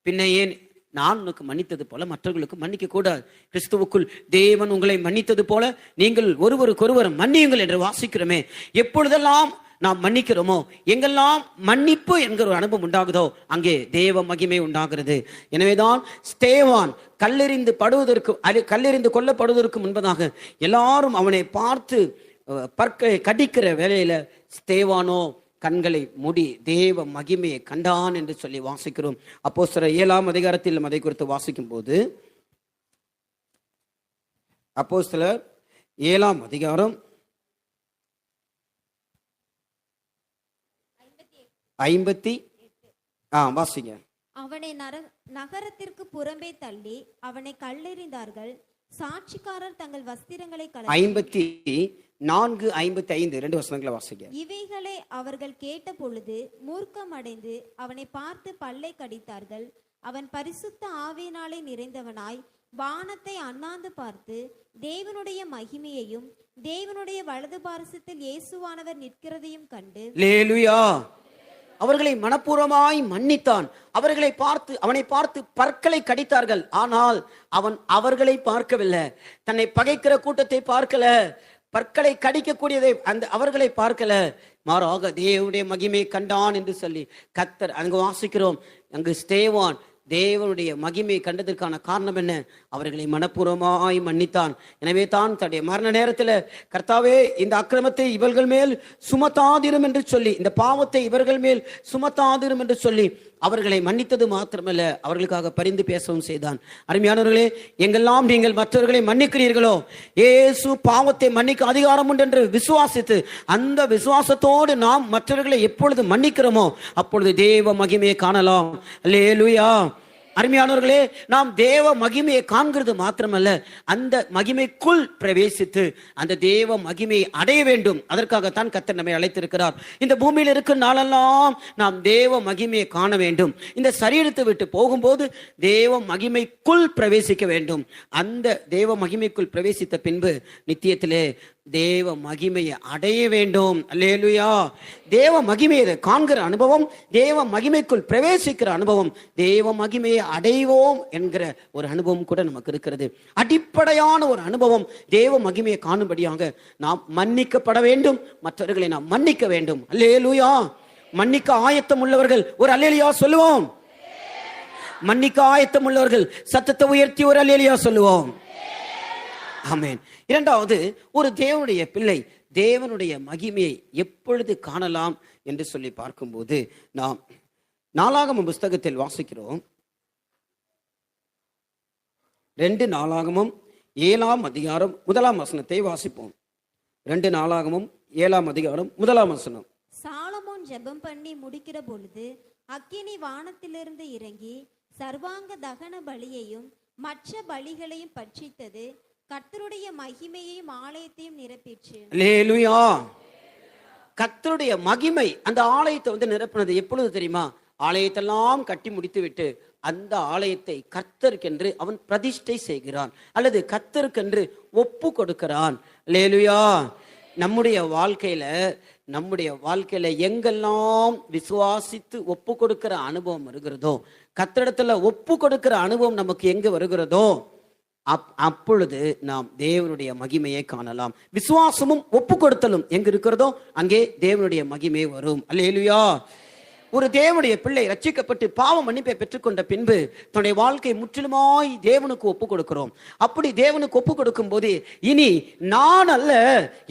பின்ன ஏன் நான் உனக்கு மன்னித்தது போல மற்றவர்களுக்கு மன்னிக்க கூடாது? கிறிஸ்துவுக்குள் தேவன் உங்களை மன்னித்தது போல நீங்கள் ஒருவருக்கொருவர் மன்னியுங்கள் என்று வாசிக்கிறோமே. எப்பொழுதெல்லாம் நாம் மன்னிக்கிறோமோ, எங்கெல்லாம் மன்னிப்பு என்கிற ஒரு அனுபவம் உண்டாகுதோ அங்கே தேவ மகிமை உண்டாகிறது. எனவேதான் ஸ்தேவான் கல்லெறிந்து கொல்லப்படுவதற்கு முன்பதாக எல்லாரும் அவனை பார்த்து பற்களை கடிக்கிற வேளையில ஸ்தேவானோ கண்களை மூடி தேவ மகிமையை கண்டான் என்று சொல்லி வாசிக்கிறோம். அப்போஸ்தலர் 7ஆம் அதிகாரத்தில் அதை குறித்து வாசிக்கும் போது, அப்போஸ்தலர் 7ஆம் அதிகாரம் 58 வாசிங்க. அவனை நகரத்திற்கு புறம்பே தள்ளி அவனை கல்லெறிந்தார்கள். சாட்சிக்காரர் தங்கள் வஸ்திரங்களை 54, 55 2 வசனங்களை வாசிங்க. இவைகளை அவர்கள் கேட்ட பொழுது மூர்க்கமடைந்து அவனை பார்த்து பல்லை கடித்தார்கள். அவன் பரிசுத்த ஆவியினாலே நிறைந்தவனாய் வானத்தை அண்ணாந்து பார்த்து தேவனுடைய மகிமையையும் தேவனுடைய வலது பாரசத்தில் இயேசுவானவர் நிற்கிறதையும் கண்டு அல்லேலூயா. அவர்களை மனப்பூர்வமாய் மன்னித்தான். அவனை பார்த்து பற்களை கடித்தார்கள். ஆனால் அவன் அவர்களை பார்க்கவில்லை. தன்னை பகைக்கிற கூட்டத்தை பார்க்கல. பற்களை கடிக்கக்கூடியதை அவர்களை பார்க்கல. மாறாக தேவனுடைய மகிமை கண்டான் என்று சொல்லி கர்த்தர் அங்கு வாசிக்கிறோம். அங்கு ஸ்தேவான் தேவனுடைய மகிமையை கண்டதற்கான காரணம் என்ன? அவர்களை மனப்பூர்வமாய் மன்னித்தான். எனவே தான் தன்னுடைய மரண நேரத்தில், கர்த்தாவே, இந்த அக்கிரமத்தை இவர்கள் மேல் சுமத்தாதிரும் என்று சொல்லி, இந்த பாவத்தை இவர்கள் மேல் சுமத்தாதிரும் என்று சொல்லி அவர்களை மன்னித்தது மாத்திரமல்ல, அவர்களுக்காக பரிந்து பேசவும் செய்தான். அருமையானவர்களே, எங்கெல்லாம் நீங்கள் மற்றவர்களை மன்னிக்கிறீர்களோ, இயேசு பாவத்தை மன்னிக்க அதிகாரம் உண்டு என்று விசுவாசித்து, அந்த விசுவாசத்தோடு நாம் மற்றவர்களை எப்பொழுது மன்னிக்கிறோமோ அப்பொழுது தேவ மகிமையை காணலாம். அல்லேலூயா. அருமையானவர்களே, நாம் தேவ மகிமையை காண்கிறது மாத்திரமல்ல, அந்த மகிமைக்குள் பிரவேசித்து அந்த தேவ மகிமையை அடைய வேண்டும். அதற்காகத்தான் கர்த்தர் நம்மை அழைத்திருக்கிறார். இந்த பூமியில் இருக்கிற நாளெல்லாம் நாம் தேவ மகிமையை காண வேண்டும். இந்த சரீரத்தை விட்டு போகும்போது தேவ மகிமைக்குள் பிரவேசிக்க வேண்டும். அந்த தேவ மகிமைக்குள் பிரவேசித்த பின்பு நித்தியத்திலே தேவ மகிமையை அடைய வேண்டும். அல்லேலூயா. தேவ மகிமையை காண்கிற அனுபவம், தேவ மகிமைக்குள் பிரவேசிக்கிற அனுபவம், தேவ மகிமையை அடைவோம் என்கிற ஒரு அனுபவம் கூட நமக்கு இருக்கிறது. அடிப்படையான ஒரு அனுபவம். தேவ மகிமையை காணும்படியாக நாம் மன்னிக்கப்பட வேண்டும். மற்றவர்களை நாம் மன்னிக்க வேண்டும். அல்லேலூயா. மன்னிக்க ஆயத்தம் உள்ளவர்கள் ஒரு அல்லேலூயா சொல்லுவோம். மன்னிக்க ஆயத்தம் உள்ளவர்கள் சத்தத்தை உயர்த்தி ஒரு அல்லேலூயா சொல்லுவோம். ஆமென். இரண்டாவது, ஒரு தேவனுடைய பிள்ளை தேவனுடைய மகிமையை எப்பொழுது காணலாம் என்று சொல்லி பார்க்கும்போது, நாம் நாளாகமம் புஸ்தகத்தில் வாசிக்கிறோம். 2 நாளாகமும் 7ஆம் அதிகாரம் 1ஆம் வசனத்தை வாசிப்போம். 2 நாளாகமும் 7ஆம் அதிகாரம் 1ஆம் வசனம். சாலமோன் ஜெபம் பண்ணி முடிக்கிற பொழுது அக்கினி வானத்திலிருந்து இறங்கி சர்வாங்க தகன பலியையும் மற்ற பலிகளையும் பட்சித்தது, கர்த்தருடைய மகிமையையும் ஆலயத்தையும் நிரப்பிற்று. அல்லேலூயா. கர்த்தருடைய மகிமை அந்த ஆலயத்தை நிரப்பினது எப்பொழுது தெரியுமா? ஆலயத்தெல்லாம் கட்டி முடித்து விட்டு அந்த ஆலயத்தை கர்த்தருக்கென்று அவன் பிரதிஷ்டை செய்கிறான், அல்லது கர்த்தருக்கென்று ஒப்பு கொடுக்கிறான். அல்லேலூயா. நம்முடைய வாழ்க்கையில எங்கெல்லாம் விசுவாசித்து ஒப்பு கொடுக்கிற அனுபவம் வருகிறதோ, கர்த்தரிடத்துல ஒப்பு கொடுக்கிற அனுபவம் நமக்கு எங்க வருகிறதோ அப்பொழுது நாம் தேவனுடைய மகிமையை காணலாம். விசுவாசமும் ஒப்பு கொடுத்தலும் எங்க இருக்கிறதோ அங்கே தேவனுடைய மகிமை வரும். அல்லேலூயா. ஒரு தேவனுடைய பிள்ளை ரட்சிக்கப்பட்டு பாவ மன்னிப்பை பெற்றுக்கொண்ட பின்பு தன்னுடைய வாழ்க்கை முற்றிலுமாய் தேவனுக்கு ஒப்பு கொடுக்கிறோம். அப்படி தேவனுக்கு ஒப்பு கொடுக்கும் போது இனி நான் அல்ல,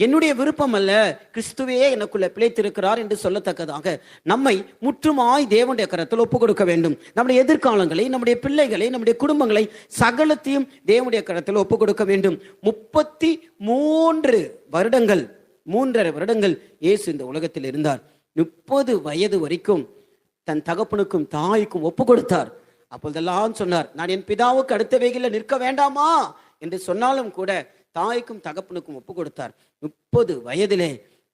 என்னுடைய விருப்பம் அல்ல, கிறிஸ்துவே எனக்குள்ள பிழைத்திருக்கிறார் என்று சொல்லத்தக்கதாக நம்மை முற்றுமாய் தேவனுடைய கரத்தில் ஒப்பு கொடுக்க வேண்டும். நம்முடைய எதிர்காலங்களை, நம்முடைய பிள்ளைகளை, நம்முடைய குடும்பங்களை சகலத்தையும் தேவனுடைய கரத்தில் ஒப்பு கொடுக்க வேண்டும். 33 வருடங்கள் 3.5 வருடங்கள் இயேசு இந்த உலகத்தில் இருந்தார். 30 வயது வரைக்கும் தன் தகப்பனுக்கும் தாய்க்கும் ஒப்பு கொடுத்தார். அப்போதெல்லாம் சொன்னார், நான் என் பிதாவுக்கு அடுத்தவைகளில் நிற்க வேண்டாமா என்று சொன்னாலும் கூட தாய்க்கும் தகப்பனுக்கும் ஒப்பு கொடுத்தார். 30 வயதிலே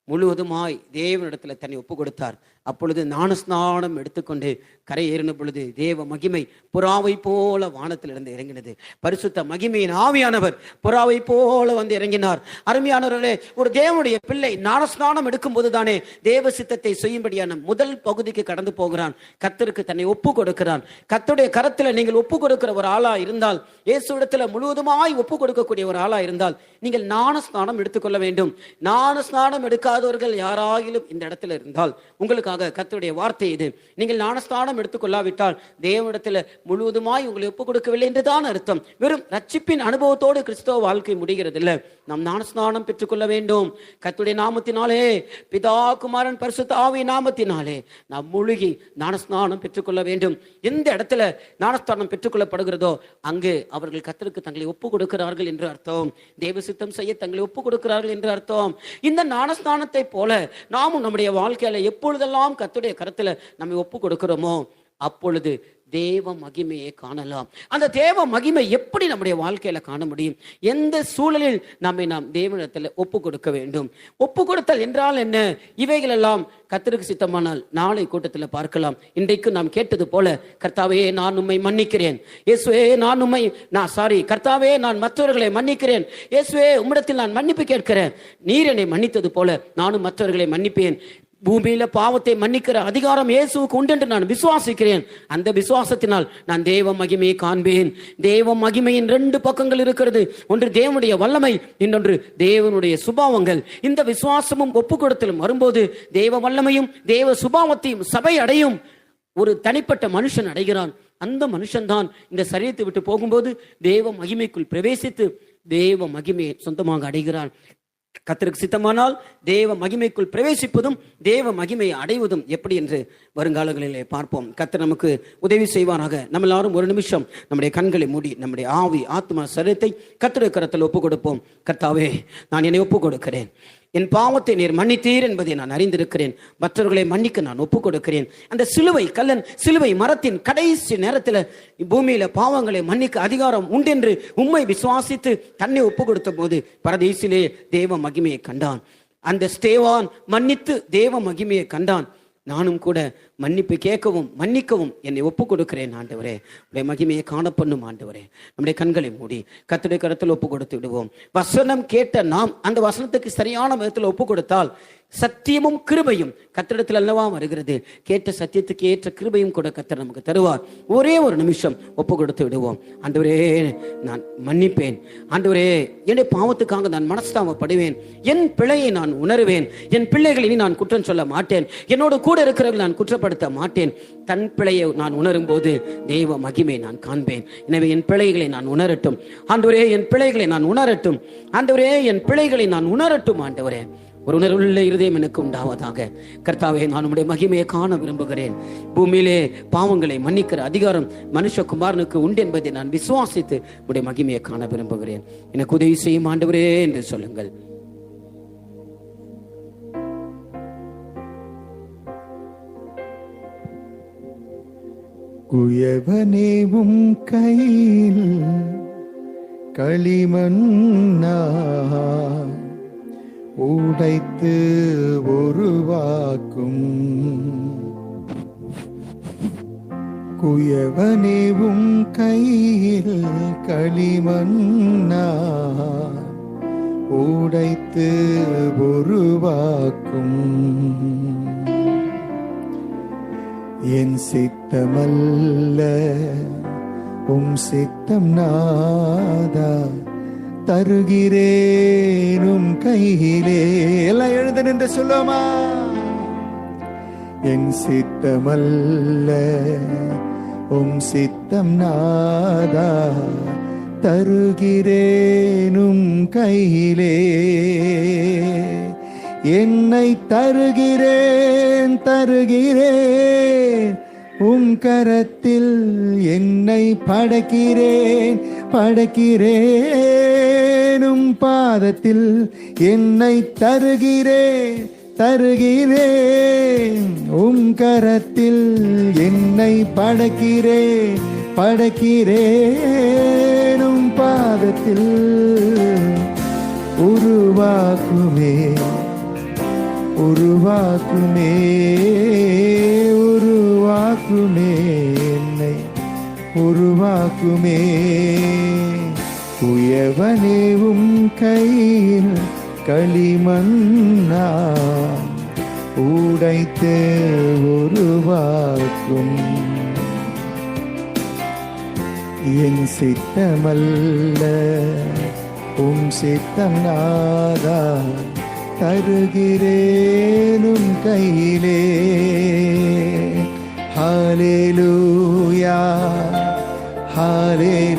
முழுவதுமாய் தேவனிடத்துல தன்னை ஒப்பு கொடுத்தார். அப்பொழுது ஞானஸ்நானம் எடுத்துக்கொண்டு கரை ஏறின பொழுது தேவ மகிமை புறாவை போல வானத்திலிருந்து இறங்கினது. பரிசுத்த மகிமையின் ஆவியானவர் புறாவை போல வந்து இறங்கினார். அருமையானவர்களே, ஒரு தேவனுடைய பிள்ளை ஞானஸ்நானம் எடுக்கும் போது தானே தேவ சித்தத்தை செய்யும்படியான முதல் பகுதிக்கு கடந்து போகிறான். கர்த்தருக்கு தன்னை ஒப்பு கொடுக்கிறான். கர்த்தருடைய கரத்துல நீங்கள் ஒப்பு கொடுக்கிற ஒரு ஆளா இருந்தால், இயேசுவிடத்துல முழுவதுமாய் ஒப்பு கொடுக்கக்கூடிய ஒரு ஆளா இருந்தால் நீங்கள் ஞானஸ்நானம் எடுத்துக்கொள்ள வேண்டும். ஞானஸ்நானம் எடுக்காதவர்கள் யாராயிலும் இந்த இடத்துல இருந்தால் உங்களுக்கு கர்த்தருடைய வார்த்தை இது. நீங்கள் ஞானஸ்நானம் எடுத்துக்கொள்ளாவிட்டால் தேவனிடத்தில் முழுவதுமாய் உங்களை ஒப்புக் கொடுக்கவில்லை என்றுதான் அர்த்தம். வெறும் ரட்சிப்பின் அனுபவத்தோடு கிறிஸ்தவ வாழ்க்கை முடிகிறது இல்லை. நாம் ஞானஸ்நானம் பெற்றுக்கொள்ள வேண்டும். கர்த்தருடைய நாமத்தினாலே, பிதா குமாரன் பரிசுத்த ஆவியின் நாமத்தினாலே நாம் முழுகி ஞானஸ்நானம் பெற்றுக்கொள்ள வேண்டும். எந்த இடத்துல ஞானஸ்நானம் பெற்றுக்கொள்ளப்படுகிறதோ அங்கு அவர்கள் கர்த்தருக்கு தங்களை ஒப்புக் கொடுக்கிறார்கள் என்று அர்த்தம். தேவ சித்தம் செய்ய தங்களை ஒப்புக் கொடுக்கிறார்கள் என்று அர்த்தம். இந்த ஞானஸ்நானத்தை போல நாமும் நம்முடைய வாழ்க்கையில எப்பொழுதெல்லாம் கர்த்தருடைய கரத்துல நம்மை ஒப்பு கொடுக்கிறோமோ அப்பொழுது தேவ மகிமையை காணலாம். அந்த தேவ மகிமை எப்படி நம்முடைய வாழ்க்கையில காண முடியும்? எந்த சூழலில் நம்மை நாம் தேவனிடத்தில் ஒப்பு கொடுக்க வேண்டும். ஒப்பு கொடுத்தல் என்றால் என்ன? இவைகள் எல்லாம் கர்த்தருக்கு சித்தமானால் நாளை கூட்டத்தில் பார்க்கலாம். இன்றைக்கு நாம் கேட்டது போல, கர்த்தாவே நான் உம்மை மன்னிக்கிறேன், இயேசுவே கர்த்தாவே நான் மற்றவர்களை மன்னிக்கிறேன், இயேசுவே உம்மிடத்தில் நான் மன்னிப்பு கேட்கிறேன், நீர் என்னை மன்னித்தது போல நானும் மற்றவர்களை மன்னிப்பேன். பூமியில பாவத்தை மன்னிக்கிற அதிகாரம் இயேசுவுக்கு உண்டு என்று நான் விசுவாசிக்கிறேன். அந்த விசுவாசத்தினால் நான் தேவ மகிமையை காண்பேன். தேவ மகிமையின் 2 பக்கங்கள் இருக்கிறது. ஒன்று தேவனுடைய வல்லமை, இன்னொன்று தேவனுடைய சுபாவங்கள். இந்த விசுவாசமும் ஒப்பு கொடுத்தலும் வரும்போது தேவ வல்லமையும் தேவ சுபாவத்தையும் சபை அடையும். ஒரு தனிப்பட்ட மனுஷன் அடைகிறான். அந்த மனுஷன்தான் இந்த சரீரத்தை விட்டு போகும்போது தேவ மகிமைக்குள் பிரவேசித்து தேவ மகிமையை சொந்தமாக அடைகிறான். கர்த்தருக்கு சித்தமானால் தேவ மகிமைக்குள் பிரவேசிப்பதும் தேவ மகிமையை அடைவதும் எப்படி என்று வருங்காலங்களிலே பார்ப்போம். கர்த்தர் நமக்கு உதவி செய்வாராக. நம்ம எல்லாரும் ஒரு நிமிஷம் நம்முடைய கண்களை மூடி நம்முடைய ஆவி ஆத்மா சரீரத்தை கர்த்தருடைய கரத்தில் ஒப்பு கொடுப்போம். கர்த்தாவே, நான் என்னை ஒப்பு கொடுக்கிறேன். என் பாவத்தை நீர் மன்னித்தீர் என்பதை நான் அறிந்திருக்கிறேன். மற்றவர்களை மன்னிக்க நான் ஒப்பு கொடுக்கிறேன். அந்த சிலுவை மரத்தின் கடைசி நேரத்தில் பூமியில பாவங்களை மன்னிக்க அதிகாரம் உண்டென்று உம்மை விசுவாசித்து தன்னை ஒப்பு கொடுத்த போது பரதீசிலே தேவ மகிமையை கண்டான். அந்த ஸ்தேவான் மன்னித்து தேவ மகிமையை கண்டான். நானும் கூட மன்னிப்பு கேட்கவும் மன்னிக்கவும் என்னை ஒப்பு கொடுக்கிறேன். ஆண்டவரே, உடைய மகிமையை காணப்பண்ணும். ஆண்டவரே, நம்முடைய கண்களை மூடி கர்த்தருடைய கரத்தில் ஒப்பு கொடுத்து விடுவோம். வசனம் கேட்ட நாம் அந்த வசனத்துக்கு சரியான விதத்தில் ஒப்பு கொடுத்தால் சத்தியமும் கிருபையும் கர்த்தரிடத்தில் அல்லவா வருகிறது. கேட்ட சத்தியத்துக்கு ஏற்ற கிருபையும் கூட கர்த்தர் நமக்கு தருவார். ஒரே ஒரு நிமிஷம் ஒப்பு கொடுத்து விடுவோம். ஆண்டவரே, நான் மன்னிப்பேன். ஆண்டவரே, என்னுடைய பாவத்துக்காக நான் மனஸ்தாபப்படுவேன். என் பிழையை நான் உணர்வேன். என் பிள்ளைகளை நான் குற்றம் சொல்ல மாட்டேன். என்னோடு கூட இருக்கிறவர்கள் நான் குற்றப்படுத்த மாட்டேன். தன் பிழையை நான் உணரும் போது தெய்வ மகிமை நான் காண்பேன். எனவே என் பிழைகளை நான் உணரட்டும். ஆண்டவரே, என் பிழைகளை நான் உணரட்டும். ஆண்டவரே, என் பிழைகளை நான் உணரட்டும். ஆண்டவரே, ஒரு உணர்வுள்ள இருதயம் எனக்கு உண்டாவதாக. கர்த்தாவே, நான் உம்முடைய மகிமையை காண விரும்புகிறேன். பூமியிலே பாவங்களை மன்னிக்கிற அதிகாரம் மனுஷகுமாரனுக்கு உண்டு என்பதை நான் விசுவாசித்து உம்முடைய மகிமையை காண விரும்புகிறேன். எனக்கு உதவி செய்யும் ஆண்டவரே என்று சொல்லுங்கள். குயவனேவும் கையில் களிமண்ணா உடைத்து உருவாக்கும். குயவனேவும் கையில் களிமண்ணா உடைத்து உருவாக்கும். என் சித்தமல்ல உம் சித்தம் நாதா, தருகிறேனும் கையிலே. எல்லாம் எழுத நின்று சொல்லுமா. என் சித்தமல்ல உம் சித்தம் நாதா, தருகிறேனும் கையிலே. என்னை தருகிறேன் உம் கரத்தில். என்னை படைக்கிறேன் உம் பாதத்தில். என்னை தருகிறேன் உம் கரத்தில். என்னை படைக்கிறேன் உம் பாதத்தில். உருவாக்குமே என்னை உருவாக்குமே. குயவனேவும் கையில் களிமண்ணா உடைத்து உருவாக்கும். என் சித்தமல்ல உம் சித்தம் நாதா, தருகிறேனும் கையிலே. ஹல்லேலூயா, ஹல்லேலூயா.